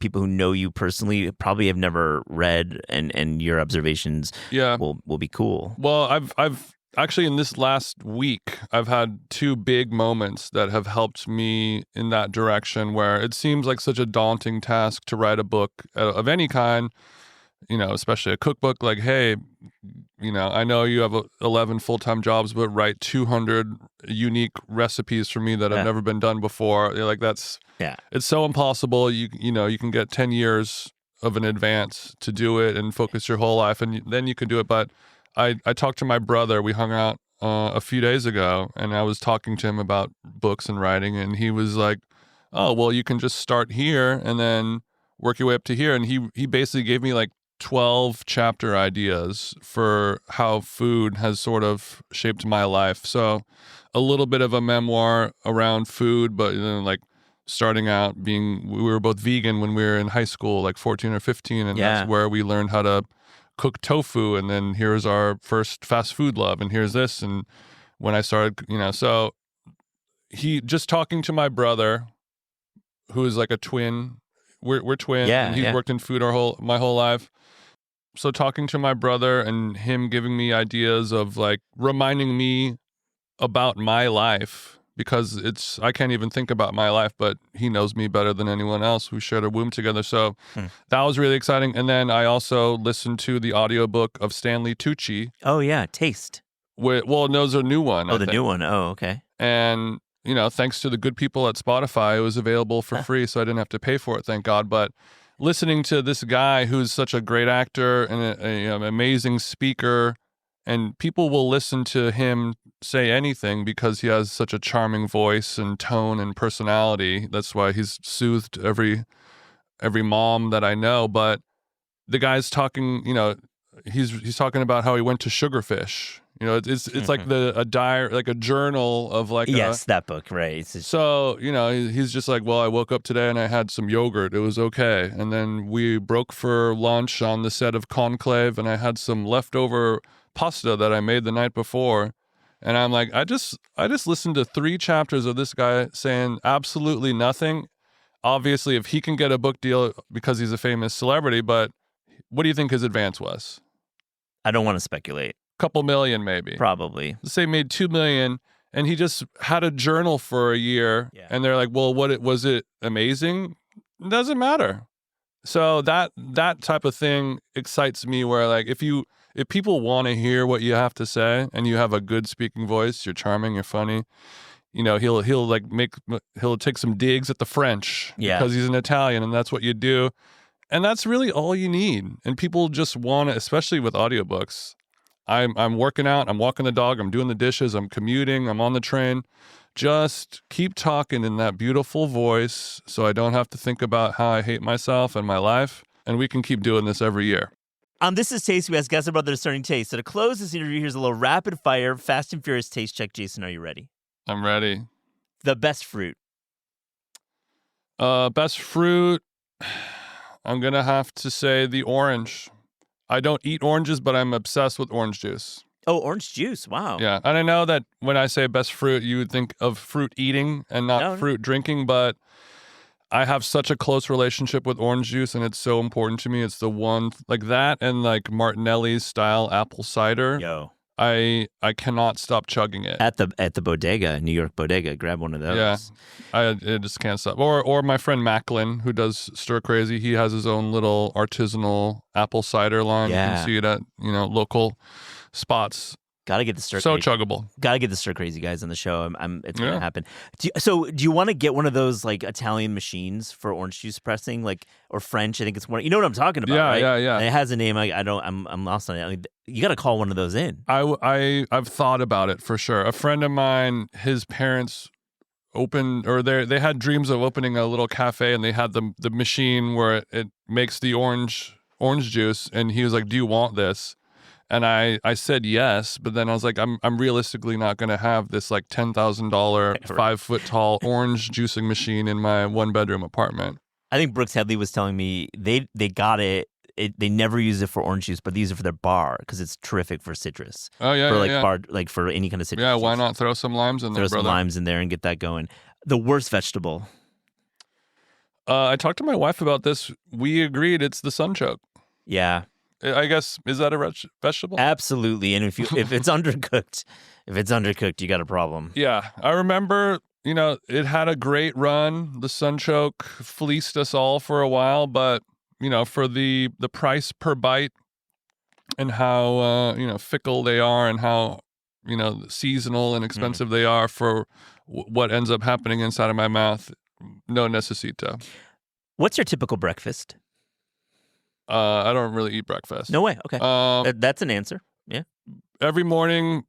people who know you personally probably have never read, and your observations will be cool. Well, I've actually, in this last week, I've had 2 big moments that have helped me in that direction, where it seems like such a daunting task to write a book of any kind, especially a cookbook. Like, hey, I know you have 11 full-time jobs, but write 200 unique recipes for me that have never been done before. Like, it's so impossible. You can get 10 years of an advance to do it and focus your whole life, and then you can do it. But I talked to my brother. We hung out a few days ago, and I was talking to him about books and writing, and he was like, oh, well, you can just start here and then work your way up to here. And he basically gave me like 12 chapter ideas for how food has sort of shaped my life. So a little bit of a memoir around food, but like starting out we were both vegan when we were in high school, like 14 or 15. And that's where we learned how to cook tofu. And then here's our first fast food love. And here's this. And when I started, so he just talking to my brother, who is like a twin. We're twins. And he's worked in food my whole life. So talking to my brother and him giving me ideas of like reminding me about my life, because I can't even think about my life, but he knows me better than anyone else. We shared a womb together. So that was really exciting. And then I also listened to the audiobook of Stanley Tucci. Oh, yeah. Taste. Well, no, there's a new one. Oh, the new one. Oh, okay. And, thanks to the good people at Spotify, it was available for free, so I didn't have to pay for it, thank God. But listening to this guy who's such a great actor and an amazing speaker, and people will listen to him say anything because he has such a charming voice and tone and personality. That's why he's soothed every mom that I know. But the guy's talking, he's talking about how he went to Sugarfish. It's like a diary, like a journal of like that book, right? So, he's just like, well, I woke up today and I had some yogurt. It was okay. And then we broke for lunch on the set of Conclave, and I had some leftover pasta that I made the night before. And I'm like, I just listened to 3 chapters of this guy saying absolutely nothing. Obviously, if he can get a book deal because he's a famous celebrity, but what do you think his advance was? I don't want to speculate. Couple million, maybe. Probably. Let's say made $2 million, and he just had a journal for a year. Yeah. And they're like, well, was it amazing? It doesn't matter. So that type of thing excites me, where like if people want to hear what you have to say and you have a good speaking voice, you're charming, you're funny, he'll take some digs at the French because he's an Italian, and that's what you do. And that's really all you need. And people just want to, especially with audiobooks. I'm working out, I'm walking the dog, I'm doing the dishes, I'm commuting, I'm on the train. Just keep talking in that beautiful voice so I don't have to think about how I hate myself and my life. And we can keep doing this every year. This is Taste. We ask guests about their discerning taste. So to close this interview, here's a little rapid fire, fast and furious taste check. Jason, are you ready? I'm ready. The best fruit. Best fruit, I'm going to have to say the orange. I don't eat oranges, but I'm obsessed with orange juice. Oh, orange juice. Wow. Yeah. And I know that when I say best fruit, you would think of fruit eating and not fruit drinking, but I have such a close relationship with orange juice, and it's so important to me. It's the one like that, and like Martinelli's style apple cider. Yo. I cannot stop chugging it. At the bodega, New York bodega, grab one of those. Yeah, I just can't stop. Or my friend Macklin, who does Stir Crazy, he has his own little artisanal apple cider line. Yeah. You can see it at local spots. Gotta get the stir So crazy. chuggable. Gotta get the stir crazy guys on the show. It's Yeah. gonna happen. Do you want to get one of those like Italian machines for orange juice pressing, like, or French? I think it's one. You know what I'm talking about, Yeah, right? yeah. And it has a name. I'm lost on it. I mean, you got to call one of those in. I've thought about it for sure. A friend of mine, his parents they had dreams of opening a little cafe, and they had the machine where it makes the orange juice, and he was like, "Do you want this?" And I said yes, but then I was like, I'm realistically not going to have this like $10,000 5-foot tall orange juicing machine in my 1-bedroom apartment. I think Brooks Headley was telling me they got it. They never use it for orange juice, but they use it for their bar because it's terrific for citrus. Oh yeah, for yeah. bar, like for any kind of citrus. Yeah, why juice. not throw some limes in there, Throw some brother? limes in there and get that going. The worst vegetable. I talked to my wife about this. We agreed it's the sunchoke. Yeah, I guess, is that a vegetable? absolutely. And if it's undercooked, you got a problem. Yeah, I remember, it had a great run. The sunchoke fleeced us all for a while, but, for the price per bite and how, fickle they are and how, seasonal and expensive they are for what ends up happening inside of my mouth, no necesito. What's your typical breakfast? I don't really eat breakfast. No way. Okay. That's an answer. Yeah. Every morning,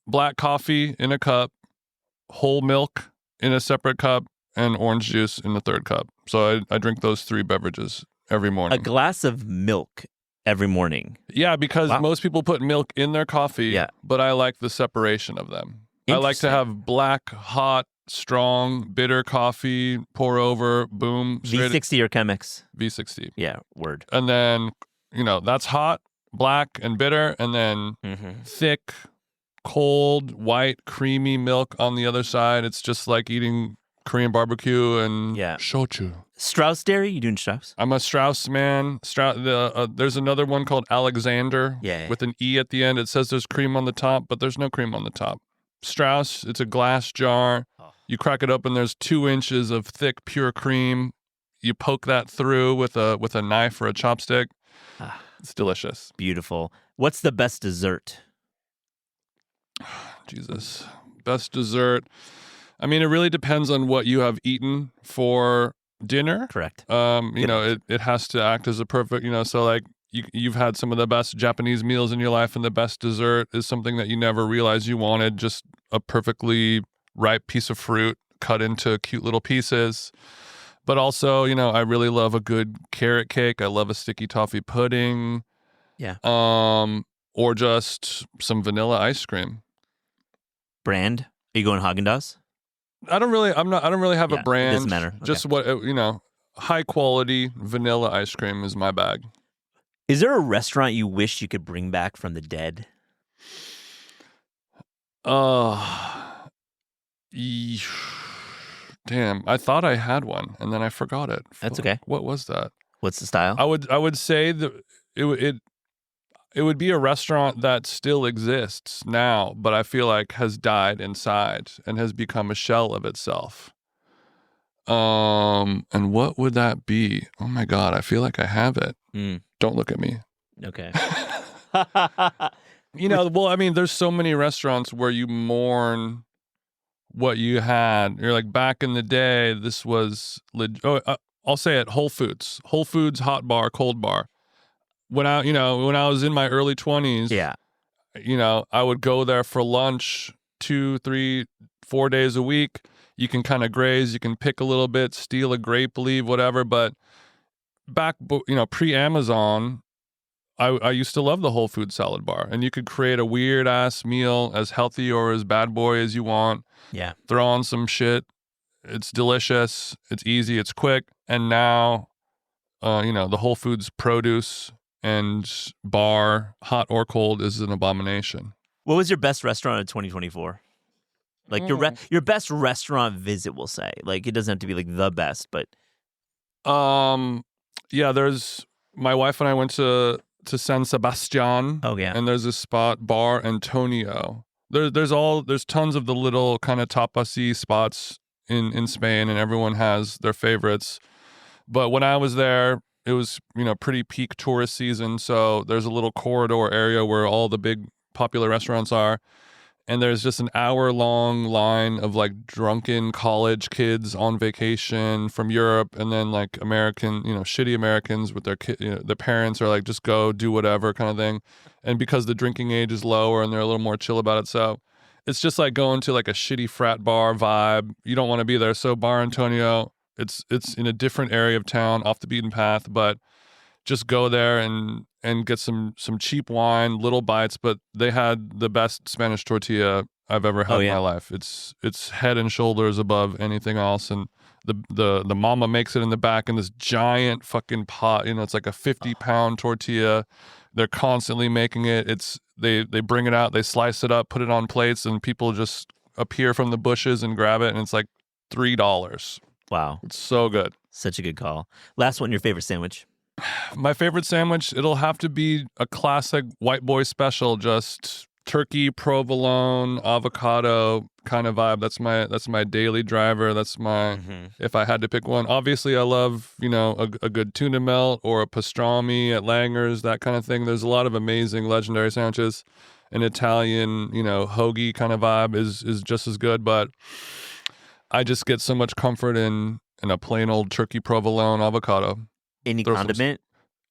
black coffee in a cup, whole milk in a separate cup, and orange juice in the third cup. So I drink those 3 beverages every A morning. glass of milk every morning. Yeah, because Wow. most people put milk in their coffee, Yeah. but I like the separation of them. I like to Interesting. have black, hot, strong, bitter coffee, pour over, boom, straight V60 or Chemex. V60. Yeah, word. And then, that's hot, black, and bitter, and then thick, cold, white, creamy milk on the other side. It's just like eating Korean barbecue and Yeah. shochu. Strauss Dairy? You doing Strauss? I'm a Strauss man. There's another one called Alexander Yeah. with an E at the end. It says there's cream on the top, but there's no cream on the top. Strauss, it's a glass jar. Oh. You crack it open, there's 2 inches of thick, pure cream. You poke that through with a knife or a chopstick. Ah. It's delicious. Beautiful. What's the best dessert? Jesus. Best dessert. I mean, it really depends on what you have eaten for dinner. Correct. It has to act as a perfect, so like you've had some of the best Japanese meals in your life, and the best dessert is something that you never realized you wanted, just a perfectly ripe piece of fruit cut into cute little pieces. But also, I really love a good carrot cake. I love a sticky toffee pudding. Yeah. Or just some vanilla ice cream. Brand? Are you going Haagen-Dazs? I don't really have Yeah, a brand. it doesn't matter. Okay. Just what, high quality vanilla ice cream is my bag. Is there a restaurant you wish you could bring back from the dead? Damn, I thought I had one and then I forgot it. That's okay. What was that? What's the style? I would say that it would be a restaurant that still exists now, but I feel like has died inside and has become a shell of itself. And what would that be? Oh my God, I feel like I have it. Don't look at me. Okay. Well, I mean, there's so many restaurants where you mourn what you had. You're like, back in the day, this was I'll say it, Whole Foods hot bar, cold bar. When I was in my early 20s, Yeah. I would go there for lunch 2, 3, 4 days a week. You can kind of graze, you can pick a little bit, steal a grape leaf, whatever. But back, pre-Amazon, I used to love the Whole Foods salad bar. And you could create a weird ass meal, as healthy or as bad boy as you want. Yeah. Throw on some shit. It's delicious. It's easy. It's quick. And now, the Whole Foods produce and bar, hot or cold, is an abomination. What was your best restaurant in 2024? Like your best restaurant visit, we'll say. Like, it doesn't have to be like the best, but yeah, there's my wife and I went to San Sebastian. oh yeah. And there's a spot, Bar Antonio. There's tons of the little kind of tapasy spots in Spain, and everyone has their favorites. But when I was there, it was, pretty peak tourist season. So there's a little corridor area where all the big popular restaurants are. And there's just an hour-long line of like drunken college kids on vacation from Europe, and then like American, shitty Americans with their their parents are like, just go do whatever kind of thing. And because the drinking age is lower and they're a little more chill about it, so it's just like going to like a shitty frat bar vibe. You don't want to be there. So Bar Antonio, it's in a different area of town, off the beaten path, but just go there and get some cheap wine, little bites, but they had the best Spanish tortilla I've ever had in my life. It's head and shoulders above anything else, and the mama makes it in the back in this giant fucking pot. It's like a 50-pound tortilla. They're constantly making it. They bring it out, they slice it up, put it on plates, and people just appear from the bushes and grab it, and it's like $3. Wow. It's so good. Such a good call. Last one, your favorite sandwich? My favorite sandwich, it'll have to be a classic white boy special, just turkey, provolone, avocado kind of vibe. That's my daily driver. That's my, if I had to pick one. Obviously, I love, a good tuna melt or a pastrami at Langer's, that kind of thing. There's a lot of amazing legendary sandwiches. An Italian, hoagie kind of vibe is just as good, but I just get so much comfort in a plain old turkey provolone avocado. Any condiment?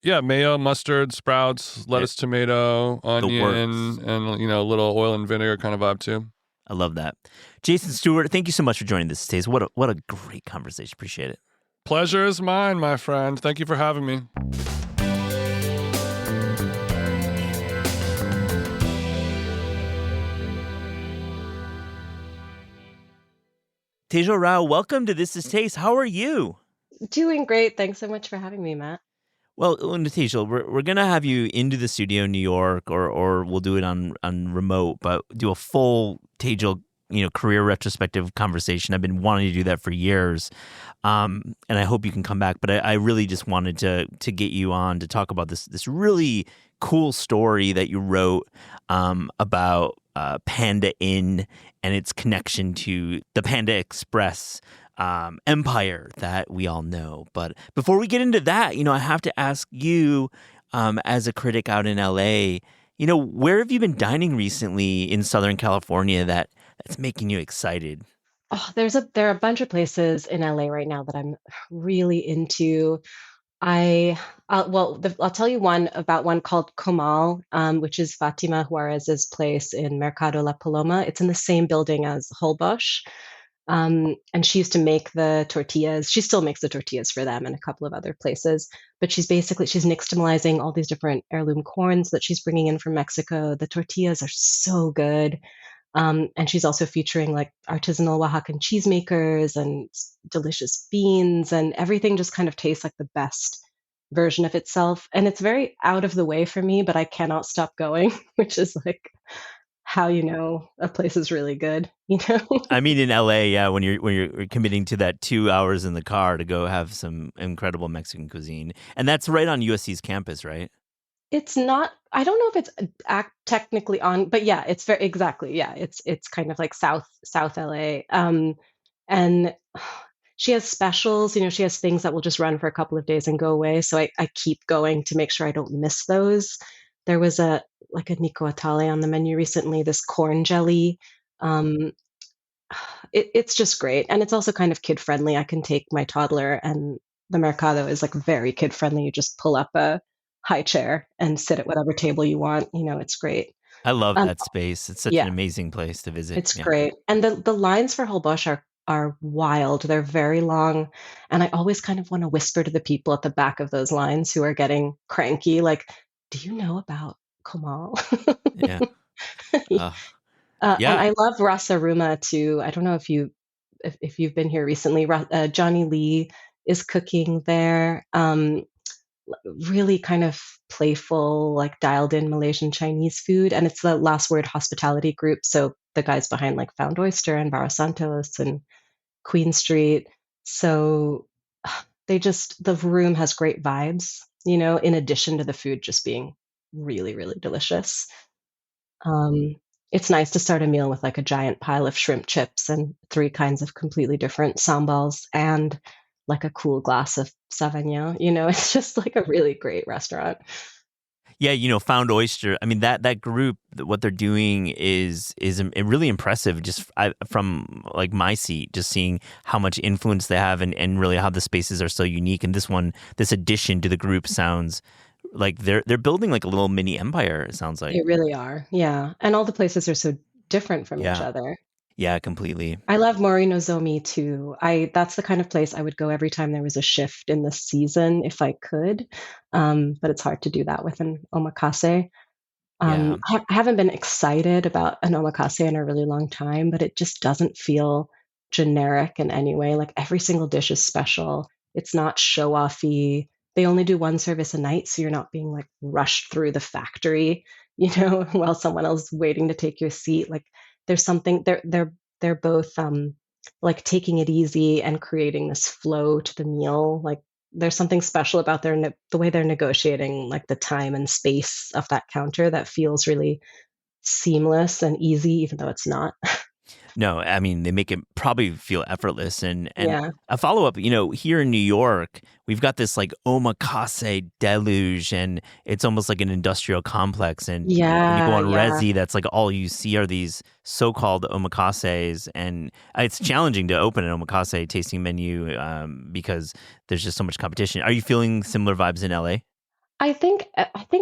Yeah, mayo, mustard, sprouts, lettuce, tomato, onion, and a little oil and vinegar kind of vibe too. I love that. Jason Stewart, thank you so much for joining this Taste. What a great conversation. Appreciate it. Pleasure is mine, my friend. Thank you for having me. Tejo Rao, welcome to This Is Taste. How are you? Doing great. Thanks so much for having me, Matt. Well, Tejal, we're gonna have you into the studio in New York, or we'll do it on remote, but do a full Tejal career retrospective conversation. I've been wanting to do that for years, and I hope you can come back. But I really just wanted to get you on to talk about this really cool story that you wrote about Panda Inn and its connection to the Panda Express empire that we all know. But before we get into that, I have to ask you, as a critic out in LA, where have you been dining recently in Southern California that's making you excited? Oh, there are a bunch of places in LA right now that I'm really into. I'll tell you one called Comal, which is Fatima Juarez's place in Mercado La Paloma. It's in the same building as Holbox. And she used to make the tortillas. She still makes the tortillas for them and a couple of other places. But she's nixtamalizing all these different heirloom corns that she's bringing in from Mexico. The tortillas are so good. And she's also featuring like artisanal Oaxacan cheesemakers and delicious beans, and everything just kind of tastes like the best version of itself. And it's very out of the way for me, but I cannot stop going, which is like how a place is really good, I mean, in LA, yeah, when you're committing to that 2 hours in the car to go have some incredible Mexican cuisine, and that's right on USC's campus, right? It's not. I don't know if it's technically on, but yeah, it's very exactly. Yeah, it's kind of like South LA. And she has specials. She has things that will just run for a couple of days and go away. So I keep going to make sure I don't miss those. There was a Nico Atale on the menu recently. This corn jelly. It's just great, and it's also kind of kid friendly. I can take my toddler, and the Mercado is like very kid friendly. You just pull up a high chair and sit at whatever table you want. It's great. I love that space. It's such an amazing place to visit. It's great. And the lines for Holbox are wild. They're very long. And I always kind of want to whisper to the people at the back of those lines who are getting cranky, like, do you know about Comal? Yeah. And I love Rasa Ruma too. I don't know if you've been here recently. Johnny Lee is cooking there. Really kind of playful, like dialed in Malaysian Chinese food. And it's the Last Word Hospitality Group. So the guys behind like Found Oyster and Barra Santos and Queen Street. So the room has great vibes, in addition to the food just being really, really delicious. It's nice to start a meal with like a giant pile of shrimp chips and 3 kinds of completely different sambals and like a cool glass of Sauvignon. It's just like a really great restaurant. Yeah, Found Oyster. I mean, that group, what they're doing is really impressive. Just from like my seat, just seeing how much influence they have, and really how the spaces are so unique. And this addition to the group sounds like they're building like a little mini empire. It sounds like. They really are. Yeah. And all the places are so different from each Yeah, other. yeah, completely. I love Morinozomi too. I That's the kind of place I would go every time there was a shift in the season if I could. But it's hard to do that with an omakase. Yeah. I haven't been excited about an omakase in a really long time, but it just doesn't feel generic in any way. Like every single dish is special. It's not show offy. They only do one service a night, so you're not being like rushed through the factory, while someone else is waiting to take your seat. Like there's something they're both like taking it easy and creating this flow to the meal. Like there's something special about the way they're negotiating like the time and space of that counter that feels really seamless and easy, even though it's not. No, I mean, they make it probably feel effortless. And Yeah. a follow up, here in New York, we've got this like omakase deluge, and it's almost like an industrial complex. And when you go Yeah, on yeah. Resi, that's like all you see are these so called omakases. And it's challenging to open an omakase tasting menu because there's just so much competition. Are you feeling similar vibes in LA? I think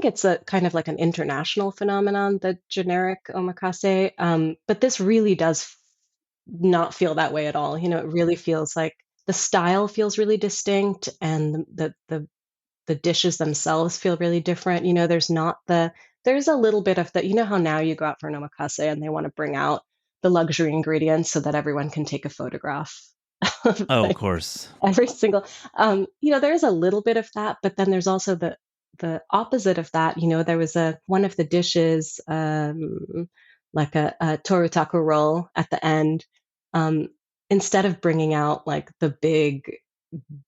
it's a kind of like an international phenomenon, the generic omakase. But this really does not feel that way at all. It really feels like the style feels really distinct, and the dishes themselves feel really different. There's a little bit of how now you go out for an omakase and they want to bring out the luxury ingredients so that everyone can take a photograph of Oh, of like course. every single there's a little bit of that, but then there's also the opposite of that. There was a one of the dishes, like a torutaku roll at the end. um Instead of bringing out like the big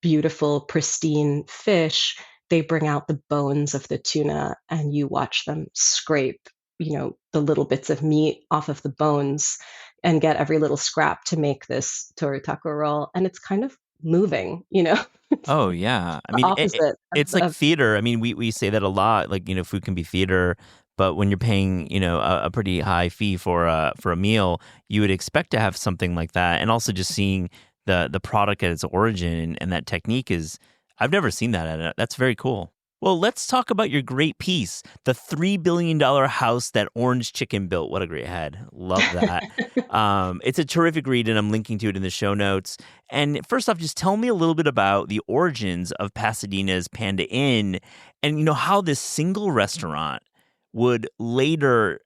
beautiful pristine fish, they bring out the bones of the tuna and you watch them scrape the little bits of meat off of the bones and get every little scrap to make this torutaku roll, and it's kind of moving. It's Oh yeah. I the mean, opposite it's like of theater. I mean, we say that a lot. Like food can be theater, but when you're paying a pretty high fee for a meal, you would expect to have something like that. And also just seeing the product at its origin and that technique is I've never seen that. That's very cool. Well, let's talk about your great piece, the $3 billion house that Orange Chicken built. What a great head. Love that. It's a terrific read, and I'm linking to it in the show notes. And first off, just tell me a little bit about the origins of Pasadena's Panda Inn and, how this single restaurant would later,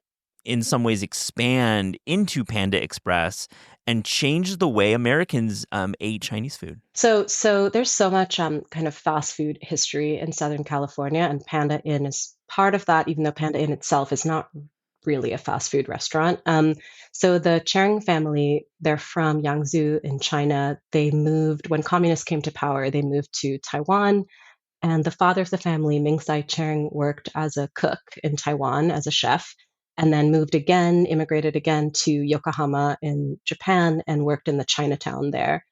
in some ways, expand into Panda Express and change the way Americans ate Chinese food. So there's so much kind of fast food history in Southern California, and Panda Inn is part of that, even though Panda Inn itself is not really a fast food restaurant. So the Cheng family, they're from Yangzhou in China. They moved when communists came to power. They moved to Taiwan, and the father of the family, Ming Sai Cheng, worked as a cook in Taiwan as a chef, and then immigrated again to Yokohama in Japan, and worked in the Chinatown there.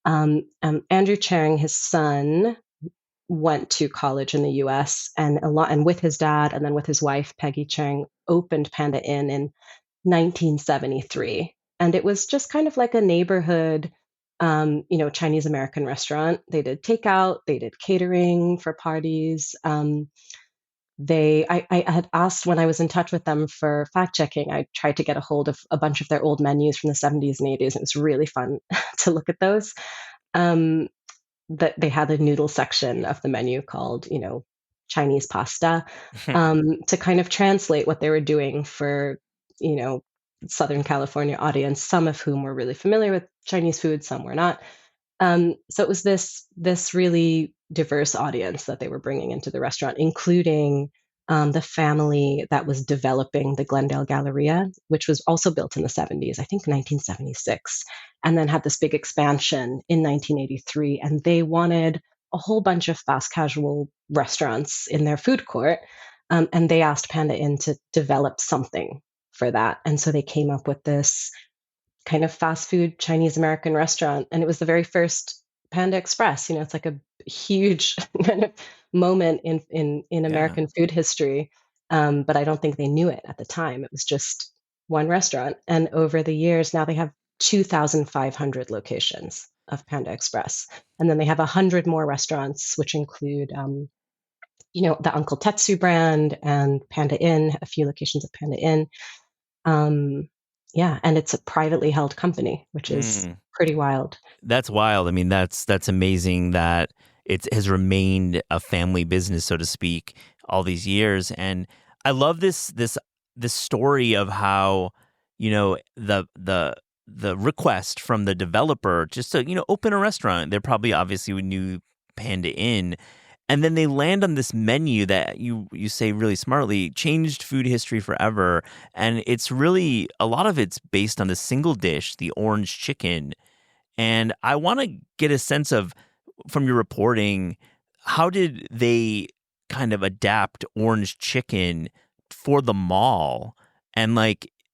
Andrew Chang, his son, went to college in the U.S. and with his dad and then with his wife Peggy Chang opened Panda Inn in 1973, and it was just kind of like a neighborhood, Chinese American restaurant. They did takeout, they did catering for parties. I had asked when I was in touch with them for fact checking. I tried to get a hold of a bunch of their old menus from the 70s and 80s. It was really fun to look at those. Um, that they had a noodle section of the menu called, Chinese pasta, to kind of translate what they were doing for, you know, Southern California audience, some of whom were really familiar with Chinese food, some were not. So it was this really diverse audience that they were bringing into the restaurant, including the family that was developing the Glendale Galleria, which was also built in the 70s, I think 1976, and then had this big expansion in 1983. And they wanted a whole bunch of fast casual restaurants in their food court, and they asked Panda Inn to develop something for that. And so they came up with this kind of fast food Chinese American restaurant. And it was the very first Panda Express. It's like a huge kind of moment in Yeah. American food history. But I don't think they knew it at the time. It was just one restaurant. And over the years, now they have 2,500 locations of Panda Express. And then they have 100 more restaurants, which include, the Uncle Tetsu brand and Panda Inn, a few locations of Panda Inn. Yeah, and it's a privately held company, which is Mm. pretty wild. That's wild. I mean, that's amazing that it has remained a family business, so to speak, all these years. And I love this story of how, the request from the developer just to, open a restaurant. They're probably obviously knew Panda Inn. And then they land on this menu that you say really smartly changed food history forever. And it's really, a lot of it's based on the single dish, the orange chicken. And I want to get a sense of, from your reporting, how did they kind of adapt orange chicken for the mall? And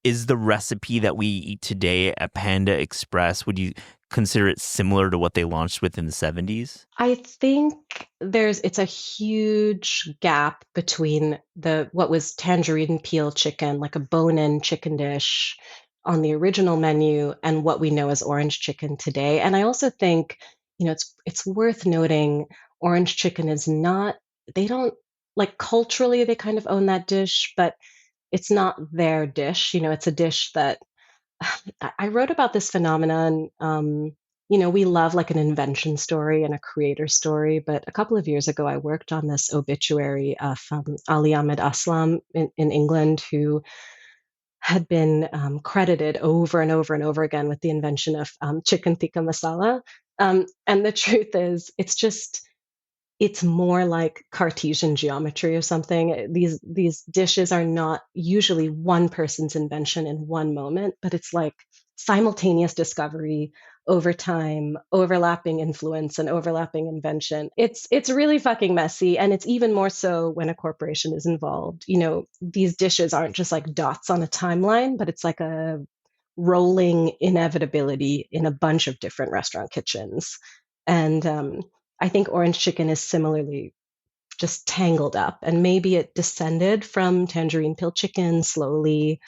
is the recipe that we eat today at Panda Express, would you consider it similar to what they launched with in the 70s? I think it's a huge gap between what was tangerine peel chicken, like a bone-in chicken dish on the original menu, and what we know as orange chicken today. And I also think, it's worth noting orange chicken is not, they don't, like, culturally they kind of own that dish, but it's not their dish. It's a dish that I wrote about this phenomenon. We love like an invention story and a creator story, but a couple of years ago, I worked on this obituary of Ali Ahmed Aslam in England, who had been credited over and over and over again with the invention of chicken tikka masala. And the truth is, it's more like Cartesian geometry or something. These dishes are not usually one person's invention in one moment, but it's like simultaneous discovery over time, overlapping influence and overlapping invention. It's really fucking messy, and it's even more so when a corporation is involved. These dishes aren't just like dots on a timeline, but it's like a rolling inevitability in a bunch of different restaurant kitchens. And I think orange chicken is similarly just tangled up, and maybe it descended from tangerine peel chicken slowly.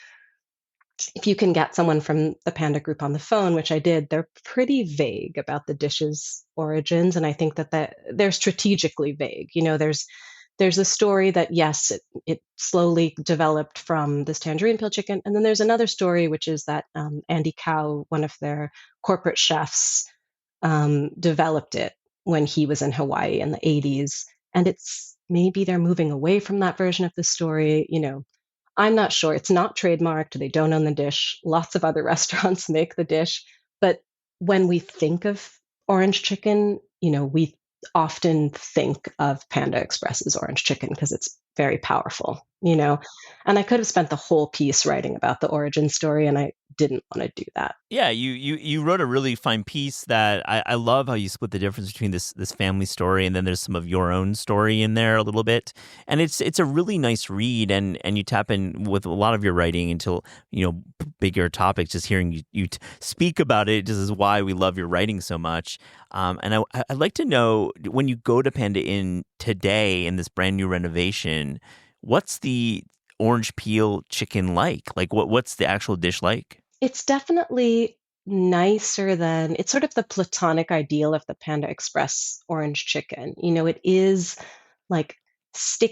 If you can get someone from the Panda Group on the phone, which I did, they're pretty vague about the dish's origins, and I think that they're strategically vague. There's a story that yes, it slowly developed from this tangerine peel chicken, and then there's another story which is that Andy Cow, one of their corporate chefs, developed it when he was in Hawaii in the 80s. And it's maybe they're moving away from that version of the story. I'm not sure. It's not trademarked. They don't own the dish. Lots of other restaurants make the dish. But when we think of orange chicken, we often think of Panda Express's orange chicken because it's very powerful. And I could have spent the whole piece writing about the origin story, and I didn't want to do that. Yeah, you wrote a really fine piece that I love how you split the difference between this family story and then there's some of your own story in there a little bit. And it's a really nice read, and you tap in with a lot of your writing into, bigger topics. Just hearing you speak about it just is why we love your writing so much. And I'd like to know, when you go to Panda Inn today in this brand new renovation, what's the orange peel chicken like? Like what's the actual dish like? It's definitely nicer than, it's sort of the platonic ideal of the Panda Express orange chicken. It is like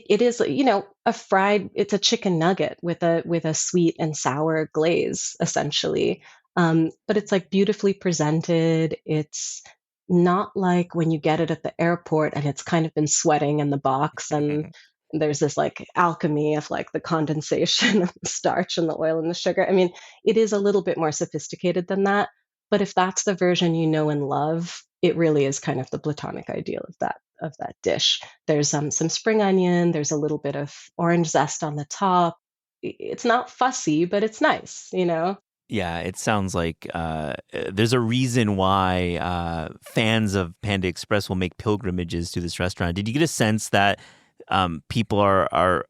it is, it's a chicken nugget with a sweet and sour glaze, essentially. But it's like beautifully presented. It's not like when you get it at the airport and it's kind of been sweating in the box, and there's this like alchemy of like the condensation of the starch and the oil and the sugar. I mean, it is a little bit more sophisticated than that. But if that's the version you know and love, it really is kind of the platonic ideal of that dish. There's some spring onion, there's a little bit of orange zest on the top. It's not fussy, but it's nice. Yeah, it sounds like there's a reason why fans of Panda Express will make pilgrimages to this restaurant. Did you get a sense that people are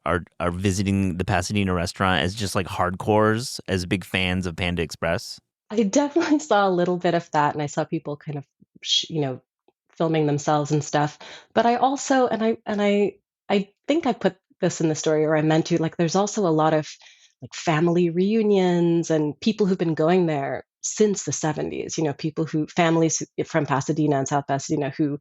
visiting the Pasadena restaurant as just like hardcores, as big fans of Panda Express? I definitely saw a little bit of that, and I saw people kind of, filming themselves and stuff. But I also, I think I put this in the story, or I meant to, like, there's also a lot of like family reunions and people who've been going there since the 70s, people families from Pasadena and South Pasadena who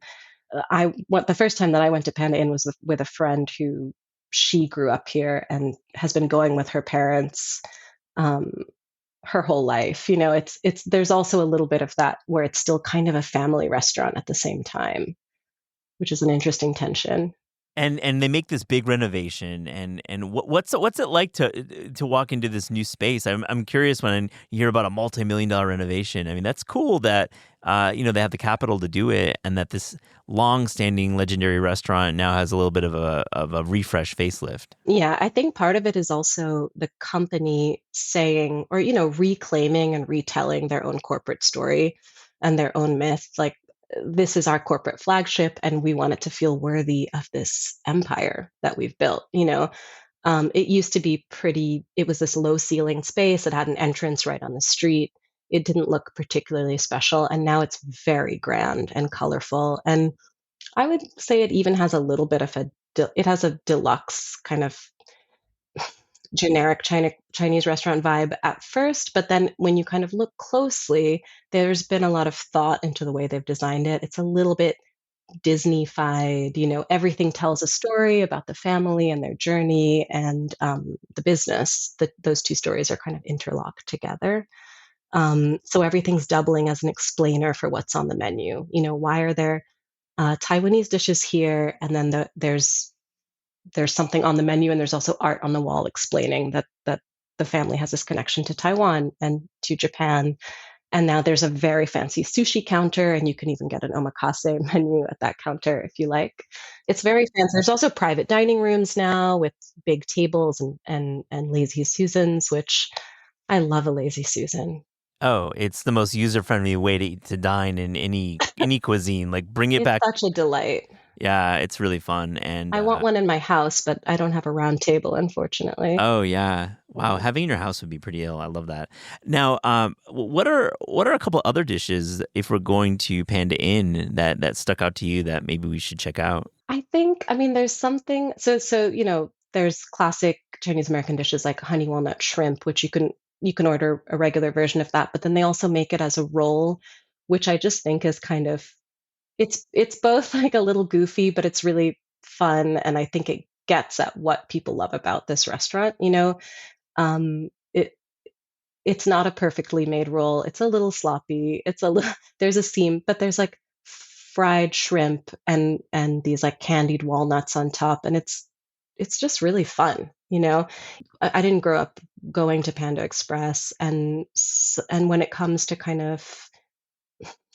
the first time that I went to Panda Inn was with a friend who she grew up here and has been going with her parents um, her whole life. It's there's also a little bit of that where it's still kind of a family restaurant at the same time, which is an interesting tension. And they make this big renovation, and what's it like to walk into this new space? I'm curious when you hear about a multi-million-dollar renovation. I mean, that's cool that they have the capital to do it, and that this long-standing legendary restaurant now has a little bit of a refresh facelift. Yeah, I think part of it is also the company saying, or reclaiming and retelling their own corporate story and their own myth. Like, this is our corporate flagship, and we want it to feel worthy of this empire that we've built. It used to be it was this low ceiling space. It had an entrance right on the street. It didn't look particularly special. And now it's very grand and colorful. And I would say it even has a little bit of it has a deluxe kind of generic Chinese restaurant vibe at first, but then when you kind of look closely, there's been a lot of thought into the way they've designed it. It's a little bit Disney-fied, everything tells a story about the family and their journey and the business. Those two stories are kind of interlocked together. So everything's doubling as an explainer for what's on the menu. Why are there Taiwanese dishes here? And then there's something on the menu, and there's also art on the wall explaining that the family has this connection to Taiwan and to Japan. And now there's a very fancy sushi counter, and you can even get an omakase menu at that counter if you like. It's very fancy. There's also private dining rooms now with big tables and lazy Susans, which I love a lazy Susan. Oh, it's the most user-friendly way to dine in any cuisine. Like, bring it back. It's such a delight. Yeah, it's really fun, and I want one in my house, but I don't have a round table, unfortunately. Oh yeah, wow! Having it in your house would be pretty ill. I love that. Now, what are a couple other dishes if we're going to Panda Inn that stuck out to you that maybe we should check out? I mean, there's something. So there's classic Chinese American dishes like honey walnut shrimp, which you can order a regular version of that, but then they also make it as a roll, which I just think is kind of it's both like a little goofy, but it's really fun, and I think it gets at what people love about this restaurant. Um, it it's not a perfectly made roll. It's a little sloppy. There's a seam, but there's like fried shrimp and these like candied walnuts on top, and it's just really fun. I didn't grow up going to Panda Express, and when it comes to kind of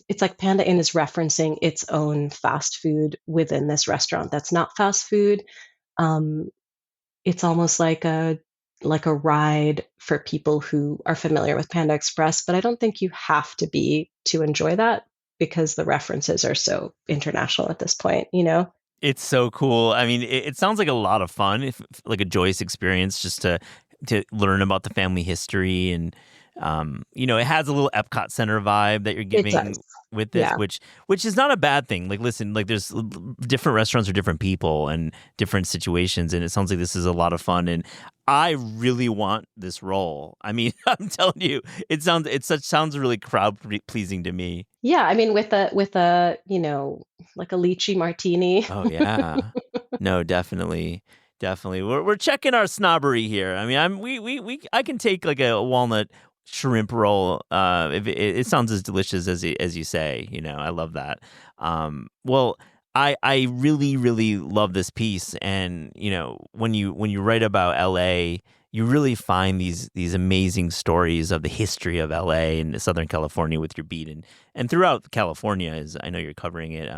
it's like Panda Inn is referencing its own fast food within this restaurant that's not fast food. Um, it's almost like a ride for people who are familiar with Panda Express, but I don't think you have to be to enjoy that because the references are so international at this point. It's so cool. I mean, it sounds like a lot of fun, like a joyous experience, just to learn about the family history, and it has a little Epcot Center vibe that you're giving with this, Yeah. which is not a bad thing. Like, listen, like there's different restaurants for different people and different situations, and it sounds like this is a lot of fun. And I really want this role. I mean, I'm telling you, it sounds really crowd pleasing to me. Yeah, I mean, with a like a lychee martini. Oh yeah, no, definitely. Definitely, we're checking our snobbery here. I mean, I can take like a walnut shrimp roll. If it sounds as delicious as you say. I love that. Well, I really really love this piece, and when you write about L.A., you really find these amazing stories of the history of LA and Southern California with your beat, and throughout California, as I know you're covering it.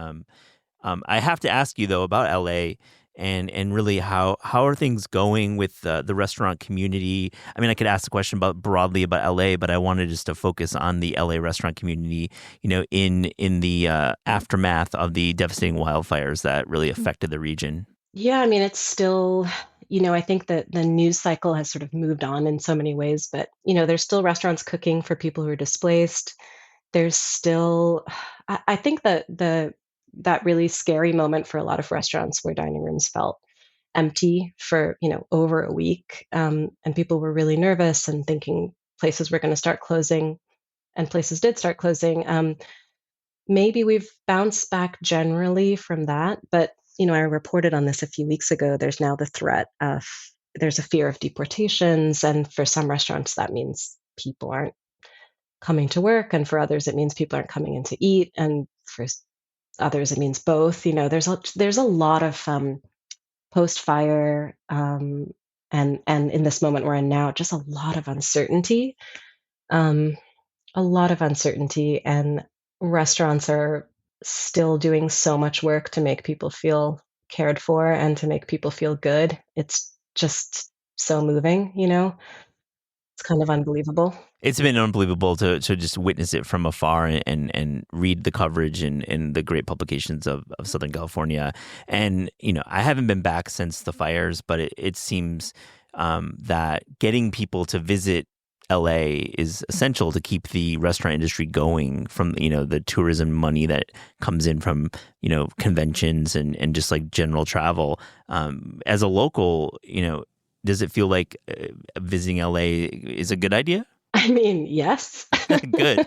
I have to ask you though about LA and really how are things going with the restaurant community? I mean, I could ask the question broadly about LA, but I wanted just to focus on the LA restaurant community, in the aftermath of the devastating wildfires that really affected the region. Yeah, I mean, it's still, I think that the news cycle has sort of moved on in so many ways, but, there's still restaurants cooking for people who are displaced. There's still, I think that that really scary moment for a lot of restaurants where dining rooms felt empty for, over a week. And people were really nervous and thinking places were going to start closing, and places did start closing. Maybe we've bounced back generally from that, but I reported on this a few weeks ago. There's now the threat of there's a fear of deportations, and for some restaurants that means people aren't coming to work, and for others it means people aren't coming in to eat, and for others it means both. There's a lot of post fire and in this moment we're in now, just a lot of uncertainty. Um, a lot of uncertainty, and restaurants are still doing so much work to make people feel cared for and to make people feel good. It's just so moving, It's kind of unbelievable. It's been unbelievable to just witness it from afar and read the coverage in the great publications of Southern California. And, I haven't been back since the fires, but it seems that getting people to visit LA is essential to keep the restaurant industry going from, the tourism money that comes in from, conventions and just like general travel. As a local, does it feel like visiting LA is a good idea? I mean, yes. Good.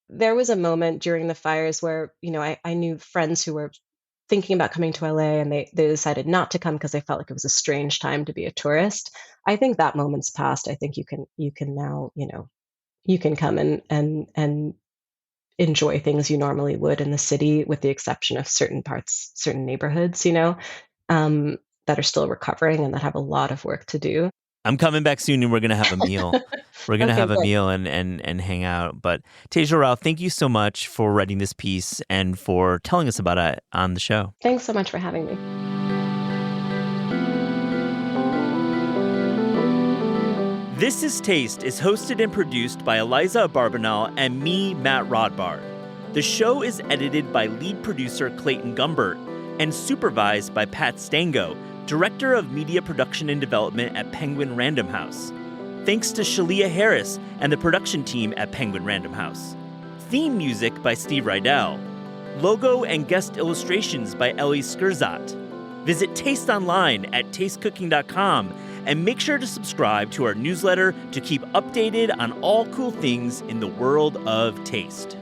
There was a moment during the fires where, I knew friends who were thinking about coming to LA, and they decided not to come because they felt like it was a strange time to be a tourist. I think that moment's past. I think you can now, you can come and enjoy things you normally would in the city, with the exception of certain parts, certain neighborhoods, that are still recovering and that have a lot of work to do. I'm coming back soon, and we're going to have a meal. We're going to Okay, have a good. meal and hang out. But Teja Rao, thank you so much for writing this piece and for telling us about it on the show. Thanks so much for having me. This is Taste is hosted and produced by Eliza Barbanel and me, Matt Rodbard. The show is edited by lead producer Clayton Gumbert and supervised by Pat Stango, Director of Media Production and Development at Penguin Random House. Thanks to Shalia Harris and the production team at Penguin Random House. Theme music by Steve Rydell. Logo and guest illustrations by Ellie Skurzat. Visit Taste online at tastecooking.com and make sure to subscribe to our newsletter to keep updated on all cool things in the world of taste.